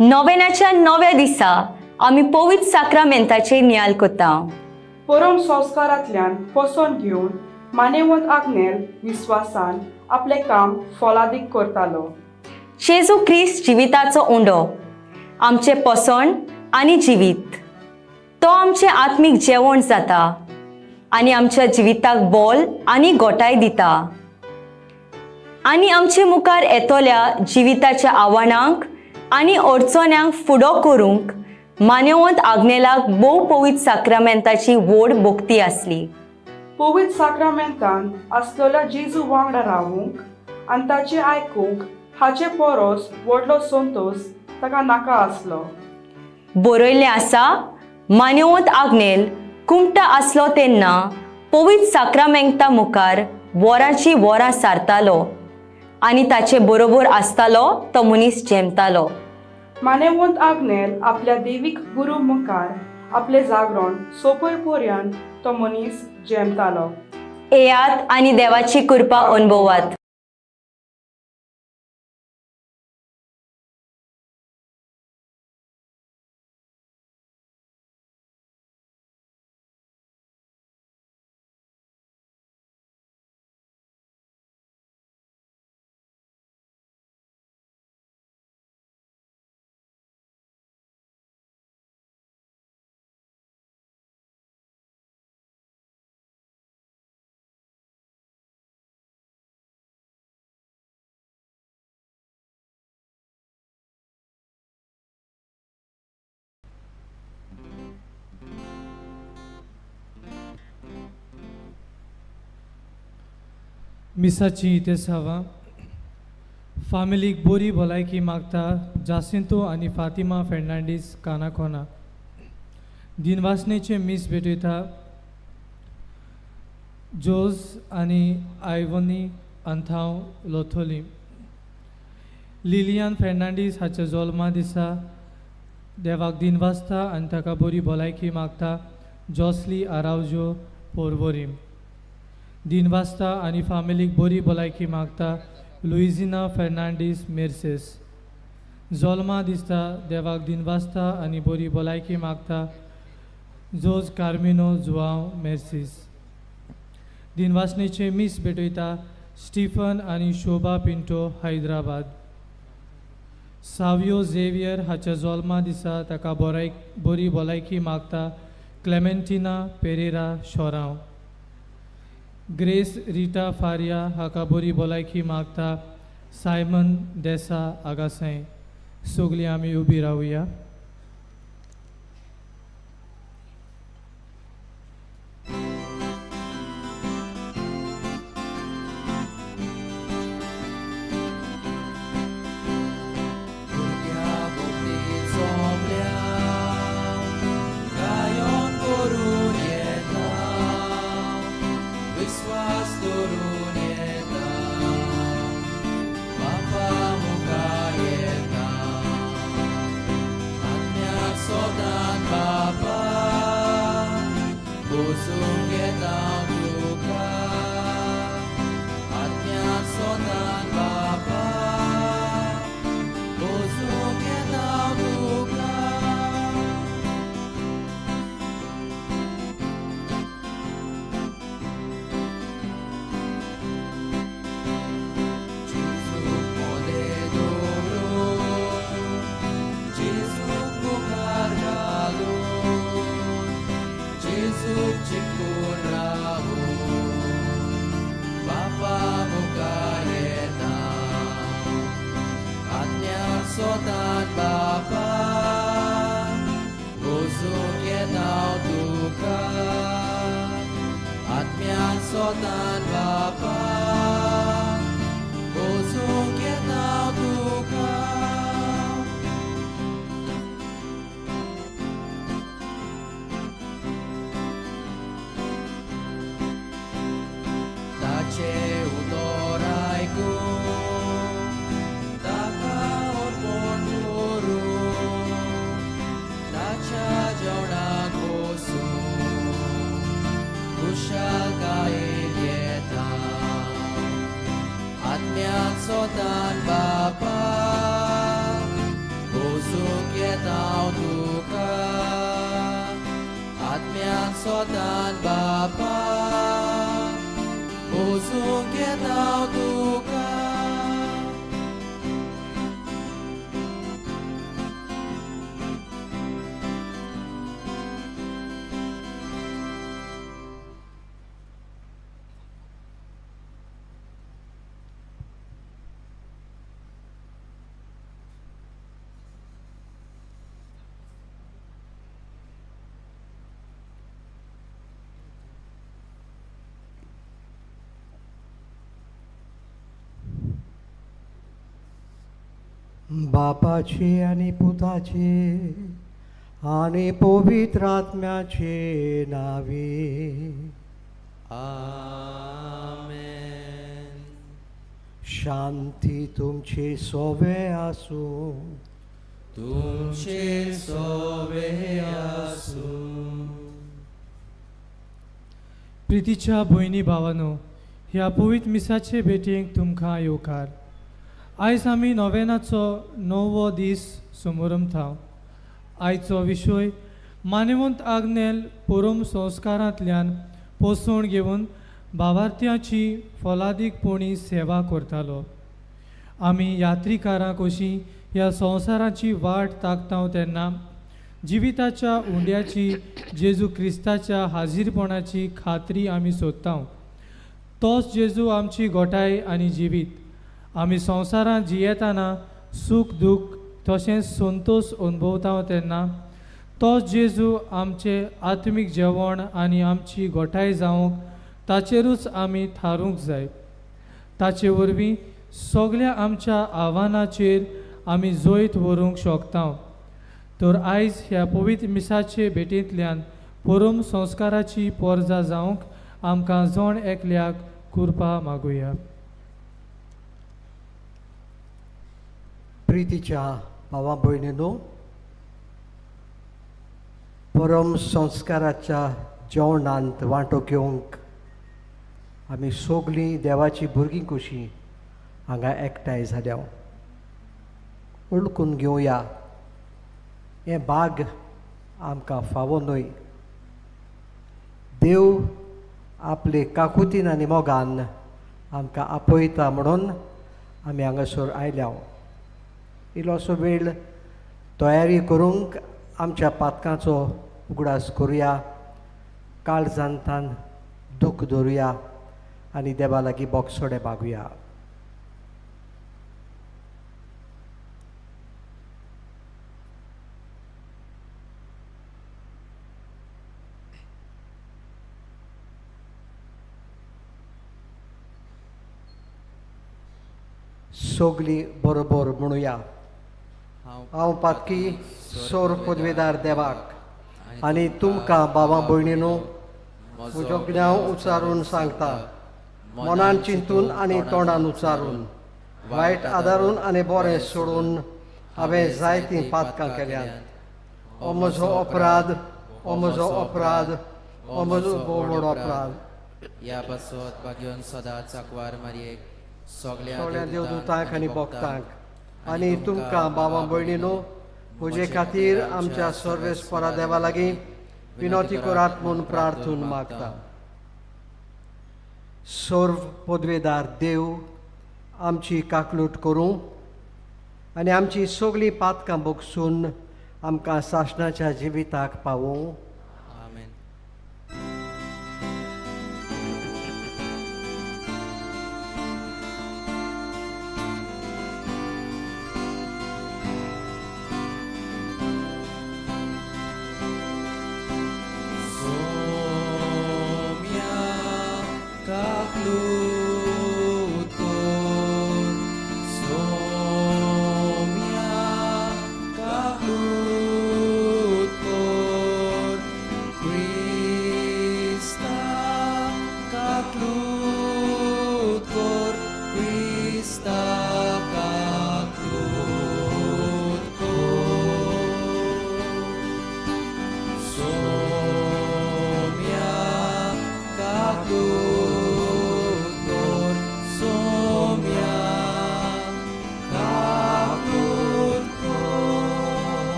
नोवेनाच्या नव्या दिसा आमी पवित्र साक्रामेंताचे नियाल कोता. परम संस्कारांतल्यान पसोन घेवन मानेवंत आग्नेल विस्वासान आपले काम फलादीक करतालो. जेजू ख्रिस्त जिविताचो उंडो, आमचे पसण आनी जिवीत. तो आमचे आत्मीक जेवण जाता आनी आमच्या जिविताक बोल आनी गोटाय दिता. आनी आमचे मुखार येतोल्या जिविताच्या आव्हानांक आनी अडचण्यांक फुडो करूंक मानेवंत आग्नेलाक भोव पवित्र साक्रामेंताची व्हड भोक्ती आसली. पवित्र साक्रामेंतान आसलेल्या जेजू वांगडा रावूंक आनी ताचे आयकूंक हाचे परस व्हडलो संतोश ताका नाका आसलो. बरयल्लें आसा, मानेवंत आग्नेल कुमटा आसलो तेन्ना पवित्र साक्रामेंता मुखार वरांची वरां सारतालो आनी ताचे बरोबर आसतालो तो मनीस जेमतालो. मानेवंत आग्नेल आपल्या देवीक गुरू मुखार आपले जागरण सोंपय पर्यंत तो मनीस जेमतालो. येयात आनी देवाची कृपा अनुभवात. मिसाची इतेसावा फामिलीक बरी भलायकी मागता जासिंतो आनी फातिमा फेर्नांडीस कानाकोना. दिनवासनेचे मीस भेटयता जोज आनी आयवनी अंथाव लोथोली. लिलियान फेर्नांडीस हाच्या जल्मा दिसा देवाक दिनवासता आनी ताका बरी भलायकी मागता जॉसली आरावजो पोरवोरीम. दिनवासता आनी फामिलीक बरी भलायकी मागता लुइजिना फेर्नांडीस मेर्सेस. जल्मा दिसता देवाक दिनवासता आनी बरी भलायकी मागता जोज कार्मिनो जुआव मेर्सीस. दिनवासनेचे मीस भेटयता स्टीफन आनी शोभा पिंटो हैदराबाद. सावियो झेवियर हाच्या जल्मा दिसा ताका बरी भलायकी मागता क्लेमेंटिना पेरेरा शोरांव. ग्रेस रिटा फारिया हाका बरी भलायकी मागता सायमन देसा आगासाय. सगळीं आमी उबी रावया. Shall guide sodan Bapa, Bozong kita tuka. बापाचे आणि पुताचे आणि पवित्र आत्म्याचे नावे Amen. शांती तुमचे सोवे असो. तुमचे सोवे आसू. प्रितीच्या भयणी भावानो, ह्या पवित्र मिसाचे भेटेक तुमकां येवकार. आयज आमी नोवेनाचो 9वो दीस समारंभाव. आयचो विशय मानेवंत आग्नेल पुरम संस्कारांतल्यान पोसवण घेवन भावार्थ्याची फलादीकपणी सेवा करतालो. आमी यात्रिकारां कशीं ह्या संवसाराची वाट ताकतांव तेन्ना जिविताच्या उंड्याची जेजू क्रिस्ताच्या हाजीरपणाची खात्री आमी सोदतांव. तोच जेजू आमची गोठाय आनी जिवीत. आमी संवसारांत जियेतना सूख दूख तशेंच संतोश अनुभवता तेन्ना तोच जेजू आमचे आत्मीक जेवण आनी आमची गोठाय जावंक ताचेरूच आमी थारूंक जाय. ताचे वरवीं सगळ्या आमच्या आव्हानाचेर आमी जैत व्हरूंक शकता. तर आयज ह्या पवित्र मिसाचे भेटेंतल्यान परम संस्काराची पोरजा जावंक आमकां जण एकल्याक कृपा मागुया. प्रितीच्या भावा भयणीनो, परम संस्काराच्या जेवणांत वांटो घेवंक आमी सगळीं देवाची भुरगीं कशीं हांगा एकठांय जाल्या. उलकून घेवया, हें भाग आमकां फावो न्हय. देव आपले काकुतीन आनी मोगान आमकां आपयता म्हणून आमी हांगासर आयल्या. इल्लोसो वेळ तयारी करूंक आमच्या पातकांचो उगडास करुया, काळजांतान दूख धरुया आनी देवा लागीं बोगसोडे मागुया. सगळीं बरोबर म्हणुया. हांव पातकी सोर पदवेदार देवाक आनी तुमकां भावां भयणीनो म्हजो ज्ञाव उच्चारून सांगता. मनान चिंतून आनी तोंडान उच्चारून, वायट आदारून आनी बरें सोडून हांवें जायतीं पातकां केल्यात. हो म्हजो अपराध, हो म्हजो अपराध, हो म्हजो व्हड अपराध. ह्या पासत भाग्योन सदांच सांकवार मारयेक सगळ्या सगळ्या देवदूतांक आनी भक्तांक आनी तुमकां भावां भयणीनो म्हजे खातीर आमच्या सर्वेस्परा देवा लागीं विनोती करात म्हूण प्रार्थून मागता. सर्व पदवेदार देव आमची काकलूट करूं आनी आमची सगळीं पातकां भोगसून आमकां सासणाच्या जिविताक पावूं. आमेन.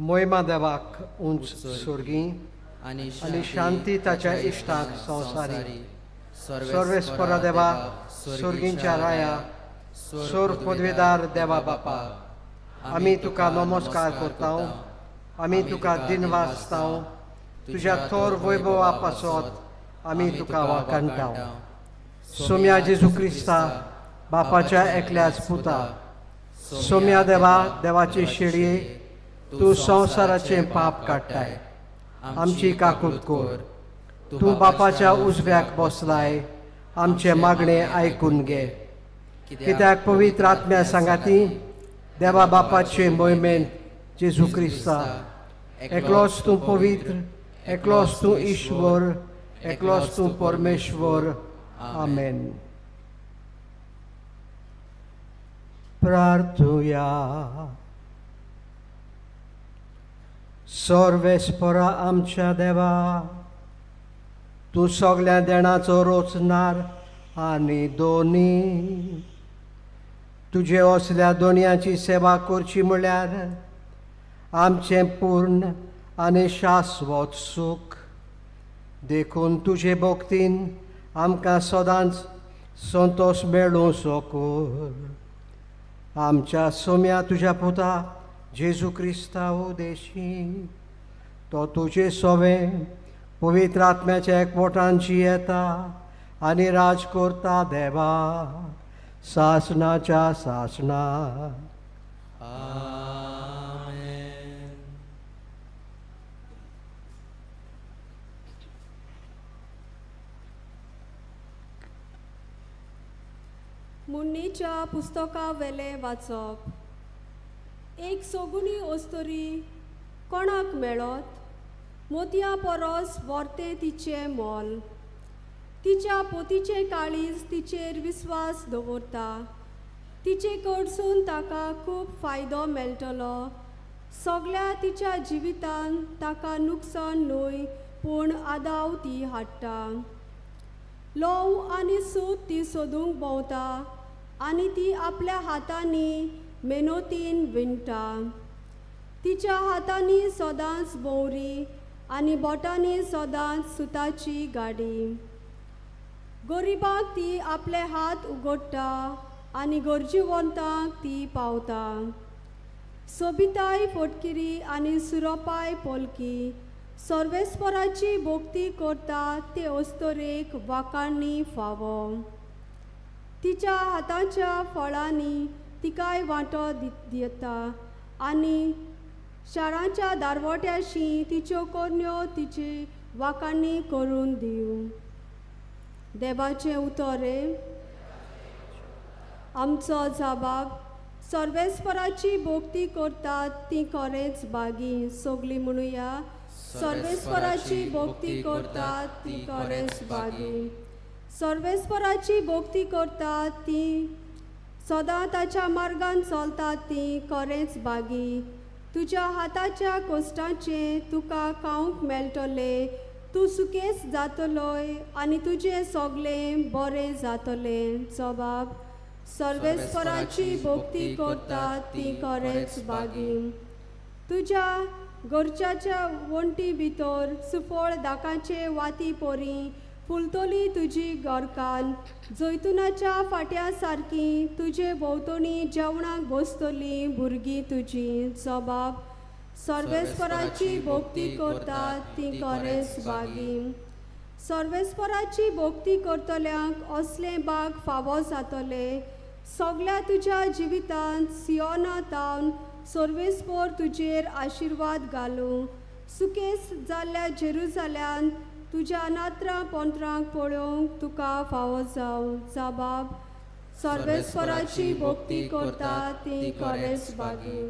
मोहिमा देवाक उंच सुर्गी आणि शांती ताच्या इश्टांक संवसारी सर्वेस्परा देवाक सुर्गींच्या राया सोर पदवीदार देवा बापा आमी तुका नमस्कार करता आमी तुका दिन वाजता तुज्या थोर वैभवा पासत आमी तुका वाखाणटा सोम्या जेजू क्रिस्ता बापाच्या एकल्याच पुता सोम्या देवा देवाची शेळये तूं संवसाराचें पाप काडटाय आमची काकूट कोर तूं बापाच्या उजव्याक बसलाय आमचे मागणे आयकून घे कित्याक पवित्र आत्म्या सांगाती देवा बापाचे मोहिमेंत जेजू क्रिस्ता एकलोच तूं पवित्र एकलोच तूं ईश्वर एकलोच तूं परमेश्वर आमेन. प्रार्थुया. सर्वेस्परा आमच्या देवा तूं सगळ्या देणाचो रोचणार आनी दोनी तुजे असल्या दोनयाची सेवा करची म्हळ्यार आमचें पूर्ण आनी शाश्वत सूख देखून तुजे भक्तीन आमकां सदांच संतोष मेळूं कर. आमच्या सोम्या तुज्या पुता जेजू क्रिस्ता उदेशी तो तुजे सोवें पवित्र आत्म्याच्या एकवटांची येता आनी राज करता देवा सासणाच्या सासणा. मुन्नीच्या पुस्तका वेले वाचप. एक सोगुणी ओस्तोरी कोणाक मेळत मोतया परस वर्ते तिचे मोल. तिच्या पोतीचे काळीज तिचेर विस्वास दवरता. तिचे कडसून ताका खूब फायदो मेळटलो. सगळ्या तिच्या जिवितान ताका नुकसान न्हय पूण आदाव ती हाडटा. लोव आनी सूत ती सोदूंक भोंवता आनी ती आपल्या हातांनी मेहनतीन विणटा. तिच्या हातांनी सदांच भोंवरी आनी बोटांनी सदांच सुताची गाडी. गरिबांक ती आपले हात उगडटा आनी गरजेवंतांक ती पावता. सोबिताय फटकिरी आनी सुरोपाय पोलकी सर्वेस्पराची भोक्ती करता ते अस्तोरेक वाखाणणी फावो. तिच्या हातांच्या फळांनी तिकाय वांटो दिता आनी शारांच्या दारवट्याशी तिच्यो कोन्यो तिची वाखाणणी करून दिवं. देवाचें उतोरे. आमचो जबाब. सर्वेस्पराची भोक्ती करतात ती खरेंच बागी. सगळीं म्हणुया. सर्वेस्पराची भोक्ती करतात ती खरेंच बागी. सर्वेस्पराची भोक्ती करतात ती सदां ताच्या मार्गान चलतात ती खरेंच बागी. तुज्या हाताच्या कोश्टांचे तुका खावंक मेळटले. तूं सुकेस जातलोय आनी तुजें सगळें बरें जातलें. जबाब. सर्वेस्पराची भोक्ती करतात ती खरेंच बागी. तुज्या घरच्याच्या वण्टी भितर सुफळ दाकाचे वाती पोरी फुलतली तुजी घरकान. जैतुनाच्या फाट्या सारकी तुजे भोंवतणी जेवणाक बसतली भुरगीं तुजी. जबाब. सर्वेस्पराची भोक्ती करतात ती खरेंच बागी. सर्वेस्पराची भोक्ती करतल्यांक असलें बाग फावो जातले. सगळ्या तुज्या जिवितांत सियोनातावन सर्वेस्पर तुजेर आशिर्वाद घालूं. सुकेस जाल्ल्या जेरुजाल्यान तुज्या नात्रां पोंत्रांक पळोवंक तुका फावो जावं. जबाब. सर्वेस्पराची भोक्ती करतात ती खरेंच बागी.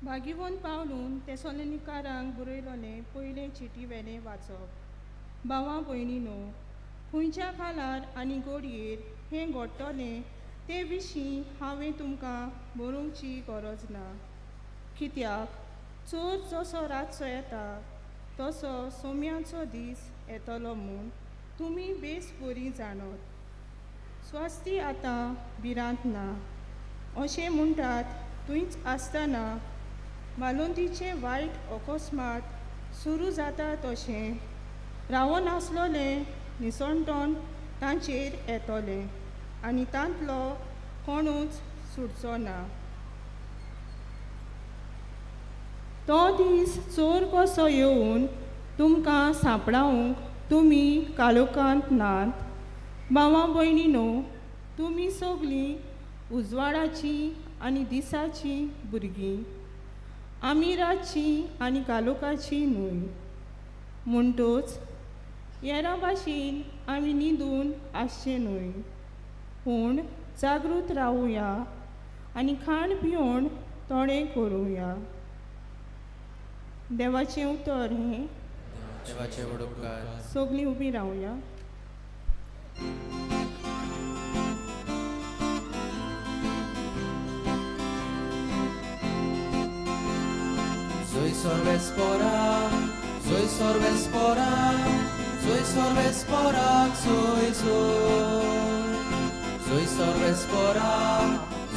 भागिवंत पावलून तेसलोनिकारांक बरयलोलें पयलें चिटी वेलें वाचप. भावां भयणीनो, खंयच्या कालार आनी घडयेर हें घडटलें ते विशीं हांवें तुमकां बरोवची गरज ना, कित्याक चोर जसो रातचो येता तसो सोम्याचो दीस येतलो म्हूण तुमी बेस बरी जाणत. स्वास्ती आतां भिरांत ना अशें म्हणटात थंयच आसतना मालोंदीचे वायट अकस्मात सुरू जाता तशें रावून आसलोलें निसणटोण तांचेर येतोलें आनी तांतलो कोणूच सुटचो ना. तो दीस चोर कसो येवन तुमकां सांपडावंक तुमी कालोखांत नात. भावां भयणीनो, तुमी सगलीं उजवाडाची आनी दिसाची भुरगीं. आमी रातची आनी कालोखाची न्हय. म्हणटच हेरां भाशेन आमी न्हिदून आसचें न्हय, पूण जागृत रावुया आनी खाण पिवण थोडें करुया. देवाचें उतर हें. देवाचे उपकार. सगलीं उबीं रावया. Soy sorvespora, soy sorvespora, soy sorvespora, soy soy. Soy sorvespora,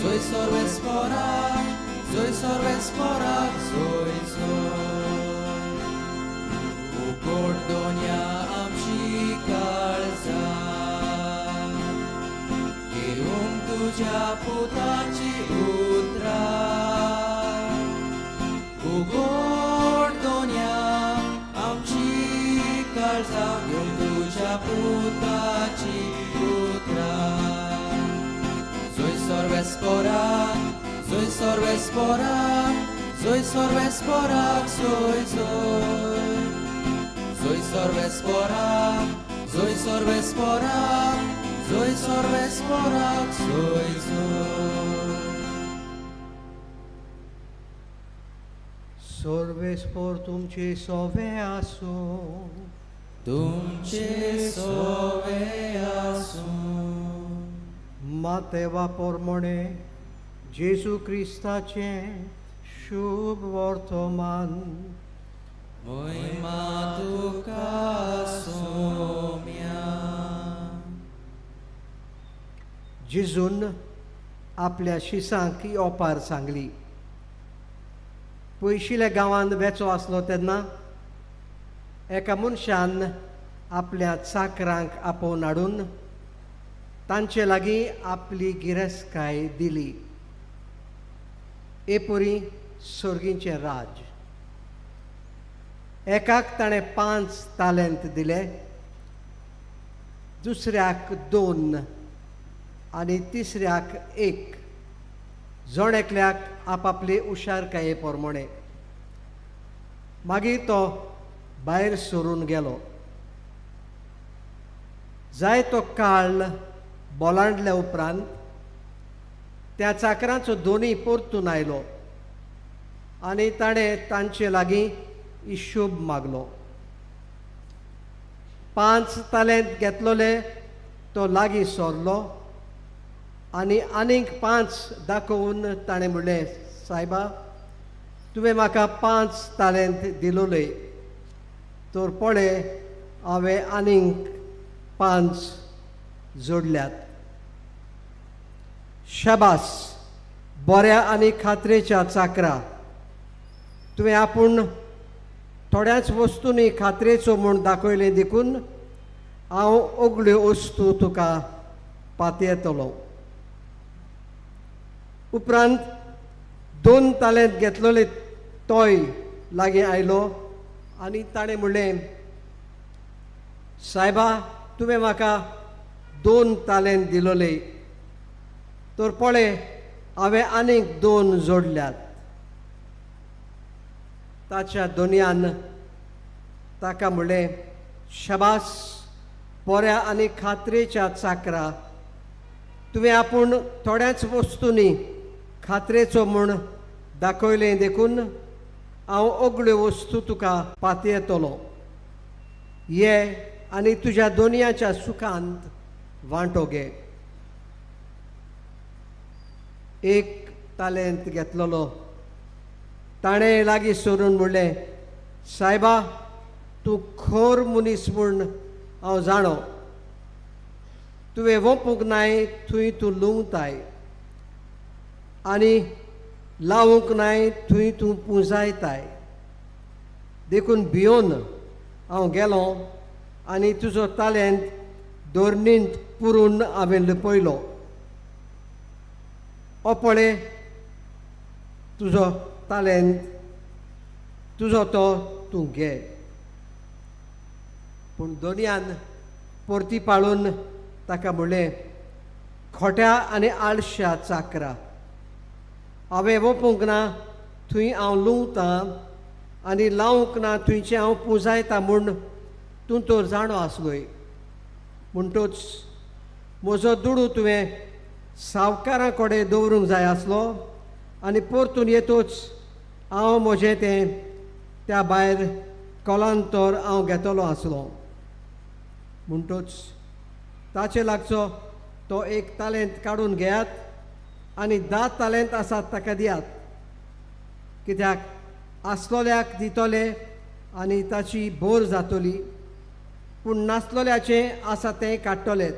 soy sorvespora, soy sorvespora, soy soy. Ukordonia amshi kalza, kierun tuja putaci utra. Ukordonia amshi kalza, kierun tuja putaci utra. Soy sorvespora, soy sorvespora, soy sorvespora, soy soy. Soy sorvespora, soy sorvespora, soy sorvespora, soy soy. Sorvespor तुमचे सोवे आसो. तुमचे सोवे आसूं. मातेवा पोरमोणे जेजू क्रिस्ताचें शुभ वर्तमान. महिमा तुका सोम्या. जेजून आपल्या शिसांक ही ओपार सांगली. पयशिल्या गांवांत वेचो आसलो तेन्ना एका मनशान आपल्या चाकरांक आपोवन हाडून तांचे लागीं आपली गिरेस्तकाय दिली. एपुरी सर्गीचें राज. एकाक ताणें 5 तालेंत दिले, दुसऱ्याक 2 आनी तिसऱ्याक 1. जण एकल्याक आपआपले हुशारकाये पोरमोणे. मागीर तो भायर सरून गेलो. जाय तो काळ बोलांडल्या उपरांत त्या चाकरांचो दोनी परतून आयलो आनी ताणें तांचे लागीं हिशोब मागलो. 5 तालेंत घेतलोले तो लागीं सोरलो आनी आनीक 5 दाखोवन ताणें म्हणलें, सायबा, तुवें म्हाका 5 तालेंत दिलोले, तर पळय हांवें आनीक 5 जोडल्यात. शाबास, बऱ्या आनी खात्रेच्या चाकरा. तुवें आपूण थोड्याच वस्तूंनी खात्रेचो म्हूण दाखयलें देखून हांव ओगळ्यो वस्तू तुका पातयेतलो. उपरांत 2 तालेंत घेतलोले तोय लागीं आयलो आनी ताणें म्हणलें, सायबा, तुवें म्हाका 2 तालेंत दिलोले, तर पळय हांवें आनीक 2 जोडल्यात. ताच्या दोनयान ताका म्हणलें, शाबास, बऱ्या आनी खात्रेच्या चाकरा. तुवें आपूण थोड्याच वस्तूंनी खात्रेचो म्हूण दाखयलें देखून हांव ओगळ्यो वस्तू तुका पातयेतलो. ये आनी तुज्या दोनयाच्या सुखांत वांटो घे. एक तालेंत घेतलेलो. ताणें लागीं सरून म्हणलें, सायबा, तूं खोर मनीस म्हूण हांव जाणो. तुवें वोंपूंक नाय थंय तूं लुंवताय आनी लावूंक नाय थंय तूं पुंजायताय. देखून भियोन हांव गेलो आनी तुजो तालेंत दोरनींत पुरून हांवें लिपयलो. हो पळय तुजो तालेंत, तुजो तो तूं घे. पूण दोनयान परती पाळून ताका म्हणलें, खोट्या आनी आळश्या चाकरा, हांवें वोपूंक ना थंय हांव लुंवतां आनी लावूंक ना थंयचें हांव पुंजायतां म्हूण तूं तर जाणो आसलोय. म्हणटूच म्हजो दुडू तुवें सावकारा कडेन दवरूंक जाय आसलो आनी परतून येतूच हांव म्हजें तें त्या भायर कोलांतर हांव घेतलो आसलो. म्हणटूच ताचे लागचो तो एक तालेंत काडून घेयात आनी 10 तालेंत आसात ताका दियात. कित्याक आसलोल्याक दितले आनी ताची बोर जातली, पूण नासलोल्याचें आसा तें काडटले.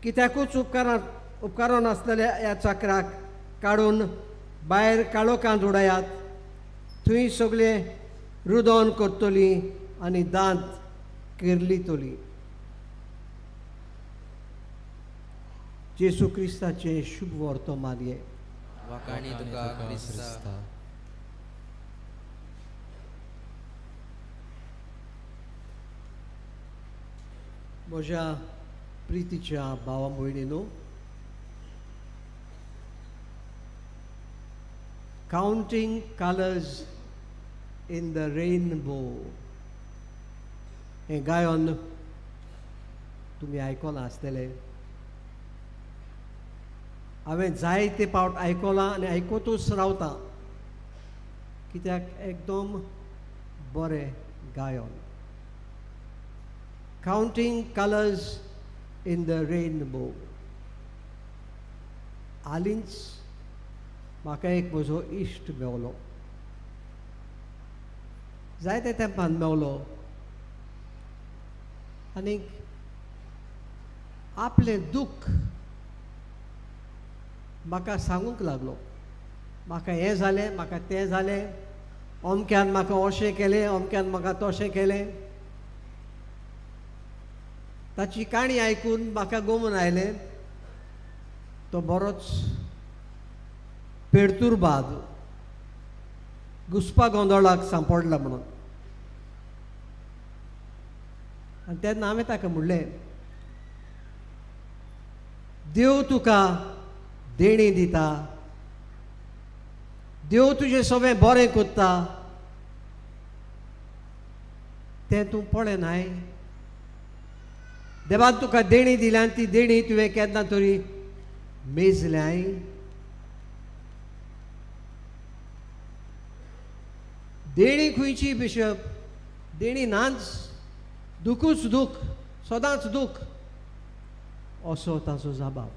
कित्याकूच उपकारो नासलेल्या ह्या चाकराक काडून भायर काळोखांत उडयात. थंय सगळें रुदोन करतली आनी दांत किर्लितली. जेसू क्रिस्ताचें शुभ वर्तमान हे. वखाणी तुका क्रिस्ता. म्हज्या प्रितीच्या भावा भयणीनो, counting colours in the rainbow हें गायन तुमी आयकलां आसतलें. हांवें जायते फावट आयकलां आनी आयकतूच रावतां, कित्याक एकदम बरें गायन. Counting colours in the rainbow. हालींच म्हाका एक म्हजो इश्ट मेवलो. जायते तेंपान मेवलो आनीक आपलें दुख म्हाका सांगूंक लागलो. म्हाका हें जालें, म्हाका तें जालें, अमक्यान म्हाका अशें केलें, अमक्यान म्हाका तशें केलें. ताची काणी आयकून म्हाका गमून आयलें. तो बरोच पेडतुर्बाद, घुसपा गोंदळाक सांपडला म्हणून. आनी तेन्ना हांवें ताका म्हणलें, देव तुका देणी दिता, देव तुजें सगळें बरें कोत्ता, तें तूं पळयनाय. देवान तुका देणी दिल्या आनी ती देणी तुवें केन्ना तरी मेजल्याय. देणी खंयची बिशप, देणी नाच, दुखूच दूख, सदांच दूख, असो ताचो जबाब.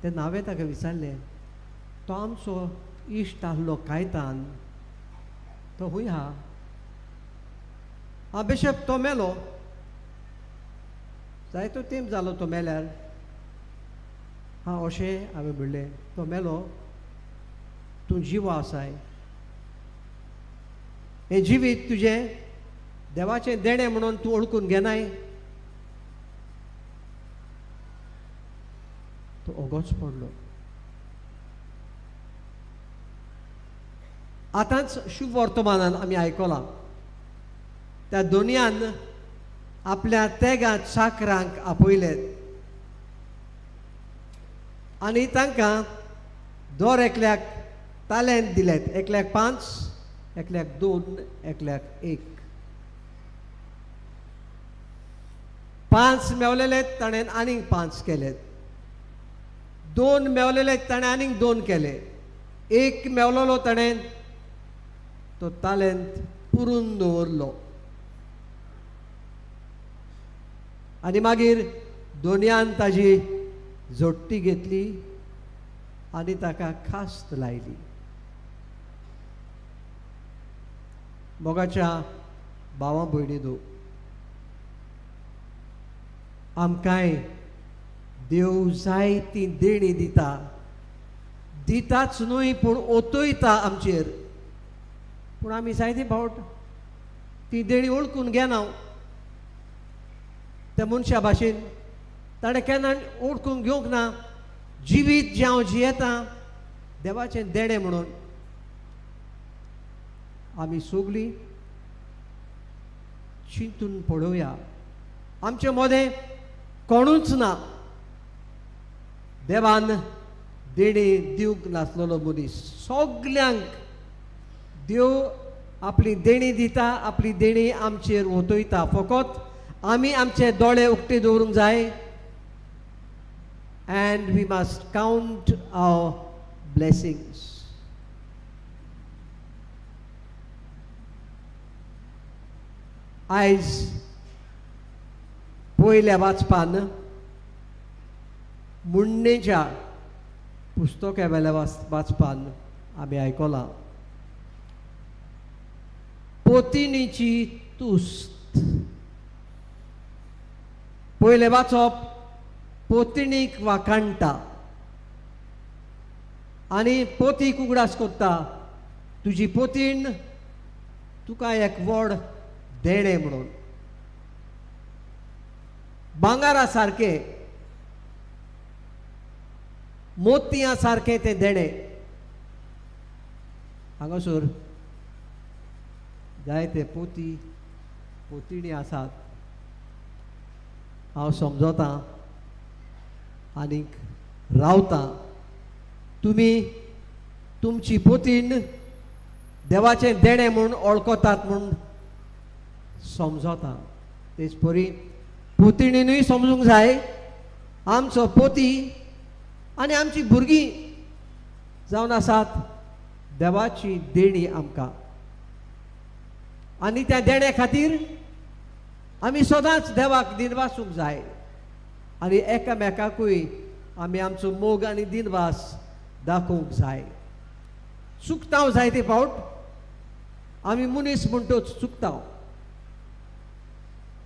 तेन्ना हांवें ताका विचारलें, तो आमचो इश्ट आसलो कायतान, तो हूंय आहा? हां बिशप, तो मेलो. जायतो तेंप जालो तो मेल्यार. हां अशें हांवें म्हणलें, तो मेलो, तूं जिवो आसाय. हें जिवीत तुजें देवाचें देणें म्हणून तूं ओळखून घेनाय. तो ओगोच पडलो. आतांच शुभ वर्तमानान आमी आयकलां, त्या दोनयान आपल्या तेगा चाकरांक आपयलेत आनी तांकां दर एकल्याक तालेंत दिलेत. एकल्याक 5, एकल्याक 2, एकल्याक 1. 5 मेवलेलेत ताणें आनीक 5 केलेत. 2 मेवलेलेत ताणें आनीक 2 केले. 1 मेवलेलो ताणें तो तालेंत पुरून दवरलो. आनी मागीर दोनयान ताजी जोडटी घेतली आनी ताका खास्त लायली. मोगाच्या भावां भयणीनो, आमकांय देव जाय ती देणी दिता, दिताच न्हय पूण ओतयता आमचेर. पूण आमी जायते फावट ती देणी ओळखून घेना. त्या मनशा भाशेन ताणें केन्ना ओळखून घेवंक ना. जिवीत जें हांव जियेता देवाचें देणें म्हणून. आमी सगळीं चिंतून पळोवया, आमचे मदें कोणूच ना देवान देणी दिवंक नासलेलो मनीस. सगल्यांक देव आपली देणी दिता, आपली देणी आमचेर ओतयता. फकत आमी आमचे दोळे उक्ते दवरूंक जाय. And we must count our blessings. आयज पयल्या वाचपान मुन्नेच्या पुस्तका वेल्या वाचपान आमी आयकलां पोतिनीची तुस्त. पयलें वाचप पोतिणीक वाकाणटा आनी पोतीक उगडास कोत्ता, तुजी पोतीण तुका एक व्हड देणें म्हणून. भांगारा सारकें, मोतयां सारकें तें देणें. हांगासर जायते पोती पोतिणी आसात. हांव समजोतां आनीक रावतां. तुमी तुमची पोतीण देवाचें देणें म्हूण वळखतात म्हूण समजोतां. तेच परी पोतिणीनूय समजूंक जाय आमचो पोती आनी आमची भुरगीं जावन आसात देवाची देणी आमकां. आनी त्या देण्या खातीर आमी सदांच देवाक दिनवासूंक जाय. आनी एकामेकाकूय आमी आमचो मोग आनी दिनवास दाखोवंक जाय. चुकता जायते फावट आमी मनीस म्हणटोच चुकता.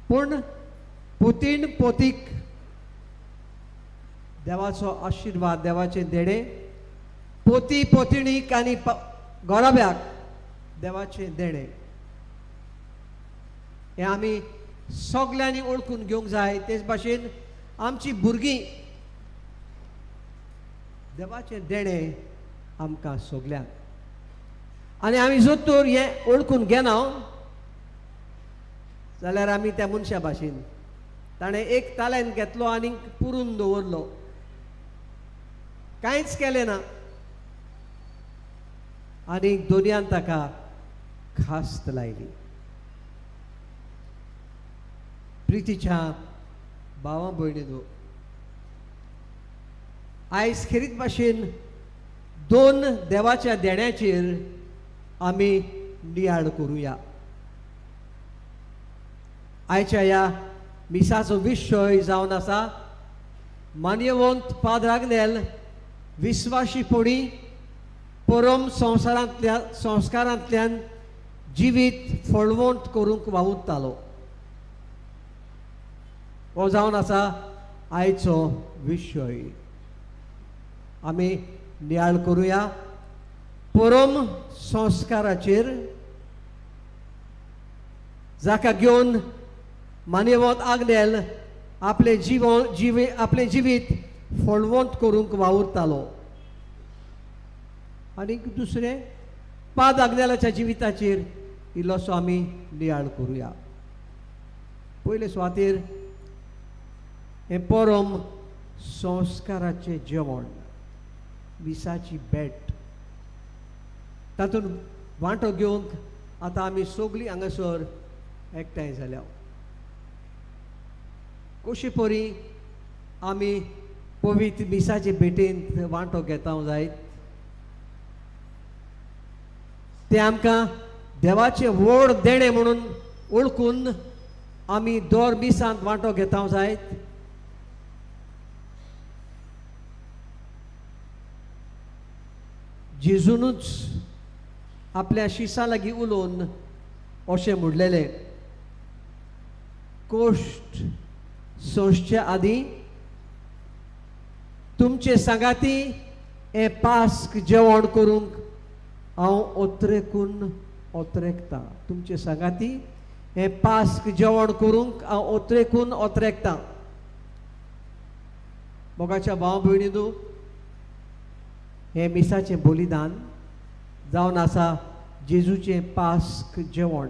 पूण पोतीण पोतीक देवाचो आशिर्वाद, देवाचें देणें. पोती पोतिणीक आनी घोराब्याक देवाचें देणें. हें आमी सगल्यांनी ओळखून घेवंक जाय. तेच भाशेन आमची भुरगीं देवाचें देणें आमकां सगल्यांक. आनी आमी जोतोर हें ओळखून घेना जाल्यार आमी त्या मनशा भाशेन ताणें एक तालेंत घेतलो आनी पुरून दवरलो, कांयच केलें ना, आनी दोनयान ताका खास्त लायली. प्रितीच्या भावां भयणीनो, आयज खेरीत भाशेन दोन देवाच्या देण्याचेर आमी नियाळ करुया. आयच्या ह्या मिसाचो विशय जावन आसा मान्यवंत पाद्र आग्नेल विस्वाशीपणी परम संस्कारांतल्यान जिवीत फळवंत करूंक वावुरतालो. हो जावन आसा आयचो विशय. आमी नियाळ करुया परम संस्काराचेर, जाका घेवन मान्यवंत आग्नेल आपले आपले जिवीत फळवंत करूंक वावुरतालो. आनी दुसरें पाद आग्नेलाच्या जिविताचेर इल्लोसो आमी नियाळ करुया. पयले सुवातेर हें परम संस्काराचें जेवण, मिसाची भेट. तातूंत वांटो घेवंक आतां आमी सगळीं हांगासर एकठांय जाल्या. कशे परी आमी पवित्र मिसाचे भेटेंत वांटो घेता जायत, तें आमकां देवाचें व्हड देणें म्हणून ओळखून आमी दर मिसांत वांटो घेता जायत. जेजूनच आपल्या शिसा लागीं उलोवन अशें म्हणलेलें, कोश्ट सोंसचे आदीं तुमचे सांगाती हें पास्क जेवण करूंक हांव ओत्रेकून ओत्रेकता. तुमचे सांगाती हें पास्क जेवण करूंक हांव ओत्रेकून ओत्रेकता. मोगाच्या भाव भयणीनो, हें मिसाचें बलिदान जावन आसा जेजूचें पास्क जेवण.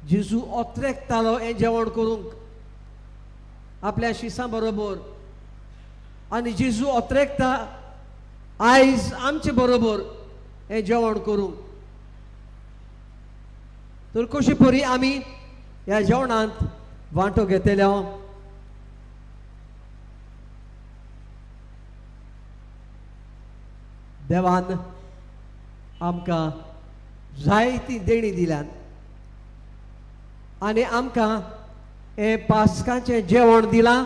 जेजू ओत्रेकतालो हें जेवण करूंक आपल्या शिसां बरोबर, आनी जेजू ओत्रेकता आयज आमचे बरोबर हें जेवण करूंक. तर कशे परी आमी ह्या जेवणांत वांटो घेतलो. देवान आमकां जायती देणी दिल्यान आनी आमकां हें पास्काचें जेवण दिलां.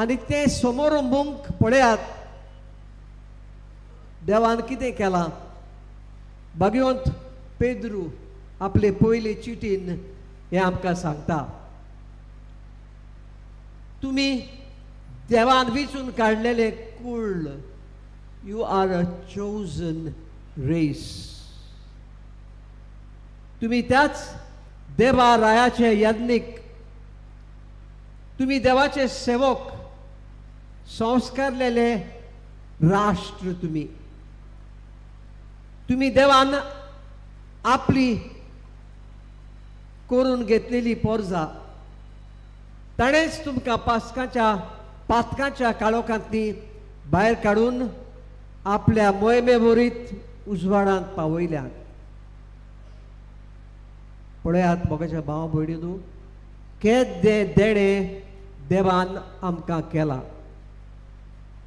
आनी तें समारंभूंक पळयात देवान कितें केलां. भगवंत पेद्रू आपले पयले चिटीन हें आमकां सांगता, तुमी देवान विचून काडलेले कुळ, you are a chosen race. तुमी त्याच देवा रायाचे यज्ञीक, तुमी देवाचे सेवक, संस्कारलेले राष्ट्र. तुमी देवान आपली करून घेतलेली पोरजा ताणेंच तुमकां पास्काच्या पातकाच्या काळोखांतली भायर काडून आपल्या मोहिमे बरीत उजवाडांत पावयल्यात. पळयात मोगाच्या भाव भयणीनो, केदे देणे देवान आमकां केला.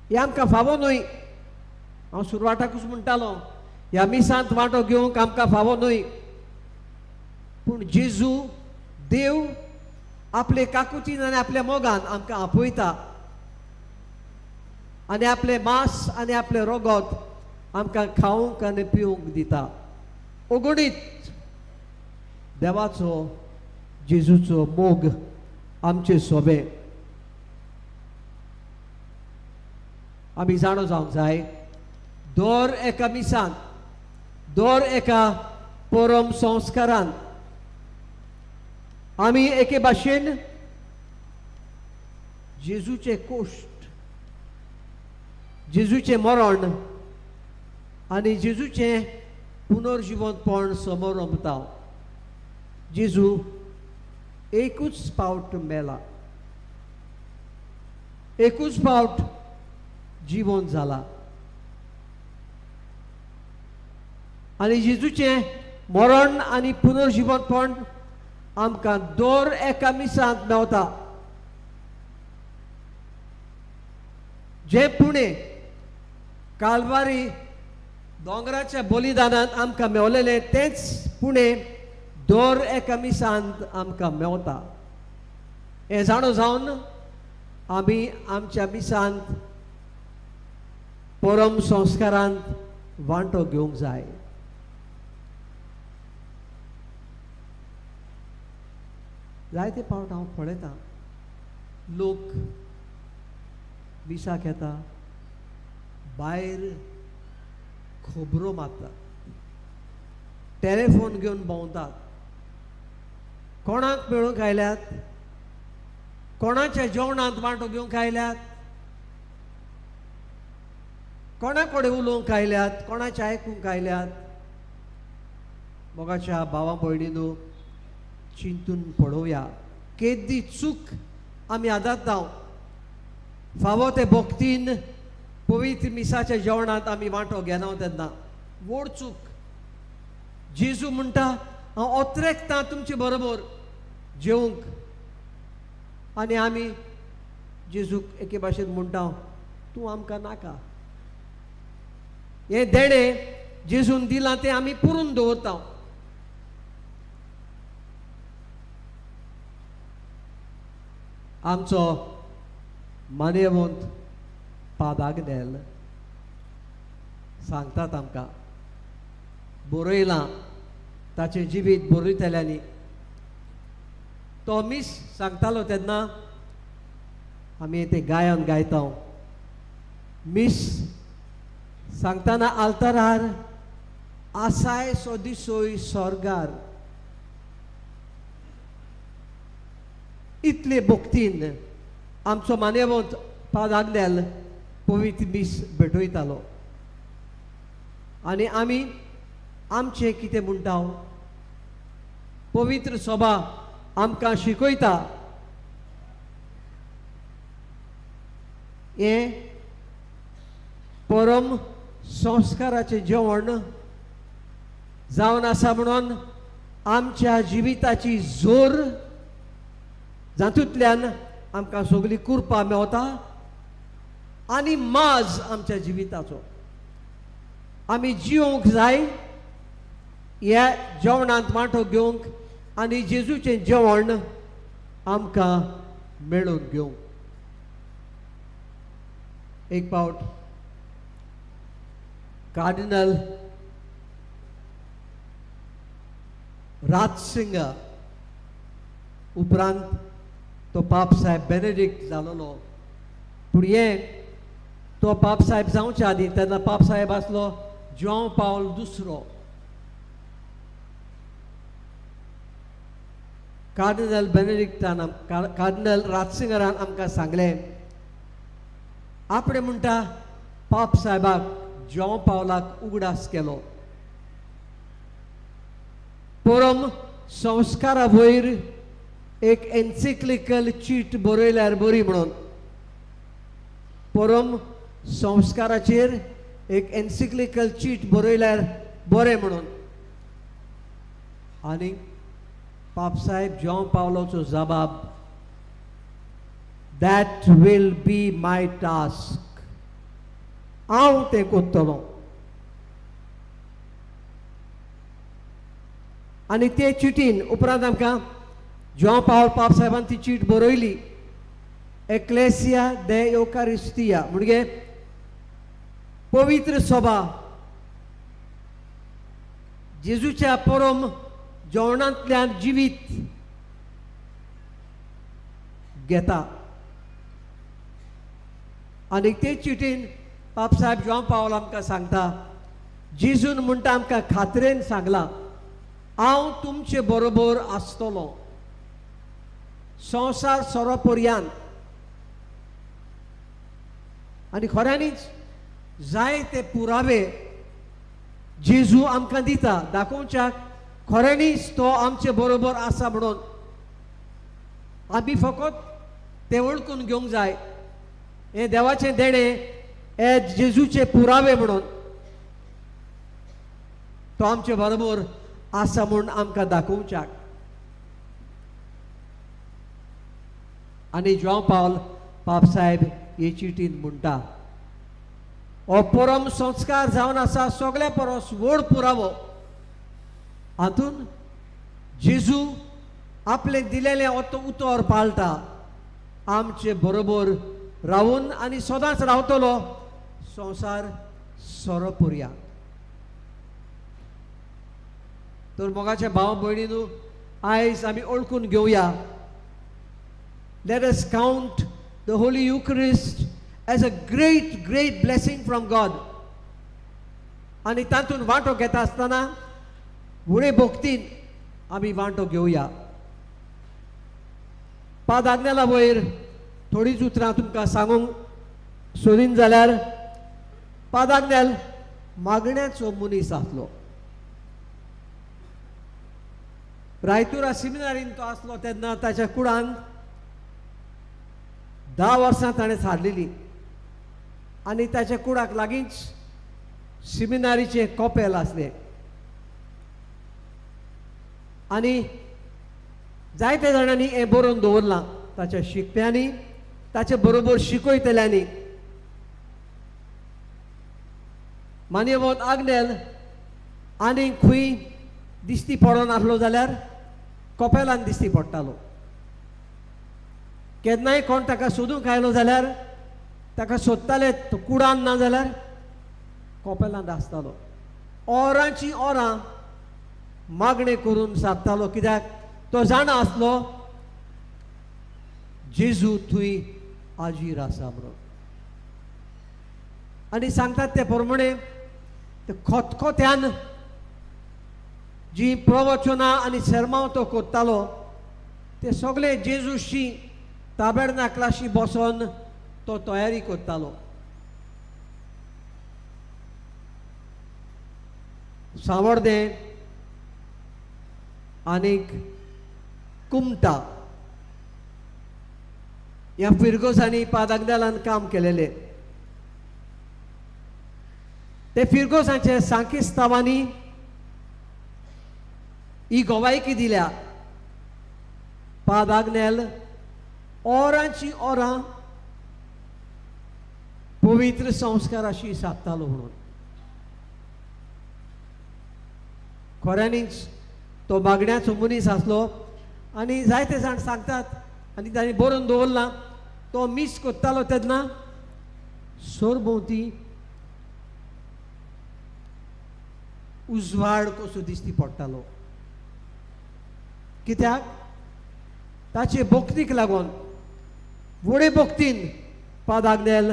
हें आमकां फावो न्हय. हांव सुरवाताकूच म्हणटालो, ह्या मिसांत वांटो घेवंक आमकां फावो न्हय. पूण जेजू देव आपले काकुतीन आनी आपल्या मोगान आमकां आपयता आनी आपले मांस आनी आपले रोगोत आमकां खावंक आनी पिवंक दिता. ओगोडीत देवाचो जेजूचो मोग आमचे सोबे आमी जाणो जावंक जाय. दर एका मिसांत, दर एका परम संस्कारांत आमी एके भाशेन जेजूचे कोश्ट, जेजूचे मरण आनी जेजूचें पुनर्जिवनपण समोर रमता. जेजू एकूच पावट मेला, एकूच पावट जीवन जाला आनी जेजूचें मरण आनी पुनर्जिवनपण आमकां दर एका मिसांत मेवता. जे पुणे काल्वारी दोंगराच्या बलिदानांत आमकां मेवलेलें तेंच पुणे दर एका मिसांत आमकां मेवता. हें जाणो जावन आमी आमच्या मिसांत परम संस्कारांत वांटो घेवंक जाय. जायते फावट हांव पळयतां लोक मिसाक येता, भायर खबरो मारतात, टॅलिफोन घेवन भोंवतात, कोणाक मेळूंक आयल्यात, कोणाच्या जेवणांत वांटो घेवंक आयल्यात, कोणा कडेन उलोवंक आयल्यात, कोणाचें आयकूंक आयल्यात. मोगाच्या भावा भयणीनो, चिंतून पळोवया केदी चूक आमी आदांताव. फावो ते भक्तीन पवित्र मिसाच्या जेवणांत आमी वांटो घेना तेन्ना व्हड चूक. जेजू म्हणटा हांव ओत्रेकता तुमचे बरोबर जेवंक, आनी आमी जेजूक एके भाशेन म्हणटा तूं आमकां नाका. हे देणे जेजून दिलां तें आमी पुरून दवरता. आमचो मानेवंत पादाग्नेल सांगतात आमकां बरयलां ताचें जिवीत बरयतल्यांनी तो मीस सांगतालो तेन्ना आमी ते गायन गायता मीस सांगतना आल्तारार आसाय सोदिसोय स्वर्गार इतले भोक्तीन आमचो मानेवंत पाद आग्नेल पवित्र मीस भेटयतालो आनी आमी आमचें कितें म्हणटा पवित्र सभा आमकां शिकयता हें परम संस्काराचें जेवण जावन आसा म्हणून आमच्या जिविताची जोर जातूंतल्यान आमकां सगळी कृपा मेवता आनी माज आमच्या जिविताचो आमी जिवंक जाय ह्या जेवणांत वांटो घेवंक आनी जेजूचें जेवण आमकां मेळून घेवंक एक पावट कार्डिनल राजसिंगा उपरांत तो पाप साहेब बेनेडिक्ट जालोलो पूण हें तो पाप साहेब जावच्या आदीं तेन्ना पाप साहेब आसलो जॉन पावल दुसरो कार्डिनल बेनेडिक्टान कार्डिनल राजसिंगरान आमकां सांगलें आपणे म्हणटा पाप साहेबाक जॉन पावलाक उगडास केलो परम संस्कारा वयर एक एन्सिक्लिकल चीट बरयल्यार बरी म्हणून परम संस्काराचेर एक एन्सिक्लिकल चीट बरयल्यार बरें म्हणून आनी पाप साहेब जॉन पावलोचो जबाब that will be my task हांव तें करतलों आनी ते चिटीन उपरांत आमकां जॉन पावल पाप साहेबान ती चीट बरयली एक्लेसिया दे युकारिस्तिया म्हणजे पवित्र सभा जेजूच्या परम जेवणांतल्यान जिवीत घेता आनी ते चिटीन पाप साहेब जॉन पावल आमकां सांगता जेजून म्हणटा आमकां खात्रेन सांगलां हांव तुमचे बरोबर आसतलों संवसार सोरो पर्यंत आनी खऱ्यांनीच जाय ते पुरावे जेजू आमकां दिता दाखोवच्याक खऱ्यांनीच तो आमचे बरोबर आसा म्हणून आमी फकत ते वळखून घेवंक जाय हे देवाचें देणें हे जेजूचे पुरावे म्हणून तो आमचे बरोबर आसा म्हूण आमकां दाखोवच्याक आनी जॉन पावल पाप साहेब हे चिटीन म्हणटा हो परम संस्कार जावन आसा सगळ्या परस व्हड पुरावो हातून जेजू आपले दिलेले उतर पाळटा आमचे बरोबर रावून आनी सदांच रावतलो संवसार सोरो पर्यंत तर मोगाच्या भाव भयणीनू आयज आमी ओळखून घेवया let us count the Holy Eucharist as a great blessing from God आनी तातूंत वांटो घेता आसतना फुडें भोक्तीन आमी वांटो घेवया पाद आग्नेला वयर थोडीच उतरां तुमकां सांगूंक सोदीन जाल्यार पाद आग्नेल मागण्याचो मनीस आसलो रायतुरा सिमिनारीन तो आसलो तेन्ना ताच्या कुळांत 10 वर्सां ताणें सारलेली आनी ताच्या कुळाक लागींच सिमिनारीचे कॉपेल आसले आनी जायत्या जाणांनी हें बरोवन दवरलां ताच्या शिकप्यांनी ताचे बरोबर शिकयतल्यांनी मानेवंत आग्नेल आनी खंय दिश्टी पडोन आसलो जाल्यार कॉपेलान दिश्टी पडटालो केन्नाय कोण ताका सोदूंक आयलो जाल्यार ताका सोदताले तो कुडान ना जाल्यार कोपेलांत आसतालो ओरांची ओरां मागणे करून सारतालो कित्याक तो जाणा आसलो जेजू थंय आजीर आसा म्हणून आनी सांगतात ते प्रमाणे ते खोतखोत्यान जी प्रवचनां आनी सर्मांव तो करतालो ते सगळे जेजूशी ताबेरनाकलाशी बसोन तो तयारी करतालो सावड्डें आनीक कुमटा ह्या फिरगोसांनी पादागदालान काम केलेलें ते फिरगोसांचे सांकिस्तावांनी ही गोवायकी दिल्या पादाग्नेल ओरांची ओरां पवित्र संस्काराशी साधतालो म्हणून खऱ्यांनीच तो मागण्याचो मनीस आसलो आनी जायते जाण सांगतात आनी तांणी बरोवन दवरला तो मीस करतालो तेन्ना सरभोंवती उजवाड कसो दिश्टी पडटालो कित्याक ताचे भोक्तीक लागून व्हडे भोक्तीन पादाग्नेल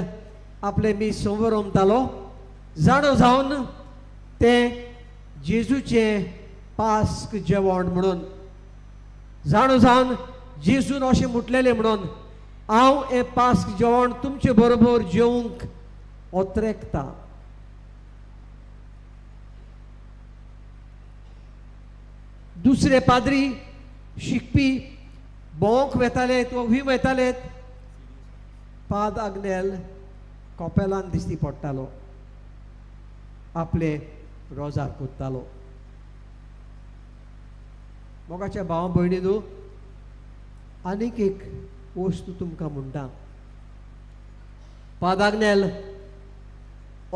आपले मीस संवरमतालो जाणो जावन ते जेजूचे पास्क जेवण म्हणून जाणो जावन जेजून अशें म्हटलेलें म्हणून हांव हें पास्क जेवण तुमचे बरोबर जेवंक ओत्रेकता दुसरे पाद्री शिकपी भोंवक वेताले वी वेताले पाद आग्नेल कोपेलान दिश्टी पडटालो आपले रोजार करतालो मोगाच्या भावा भयणीनो आनीक एक वस्तू तुमकां म्हणटा पादाग्नेल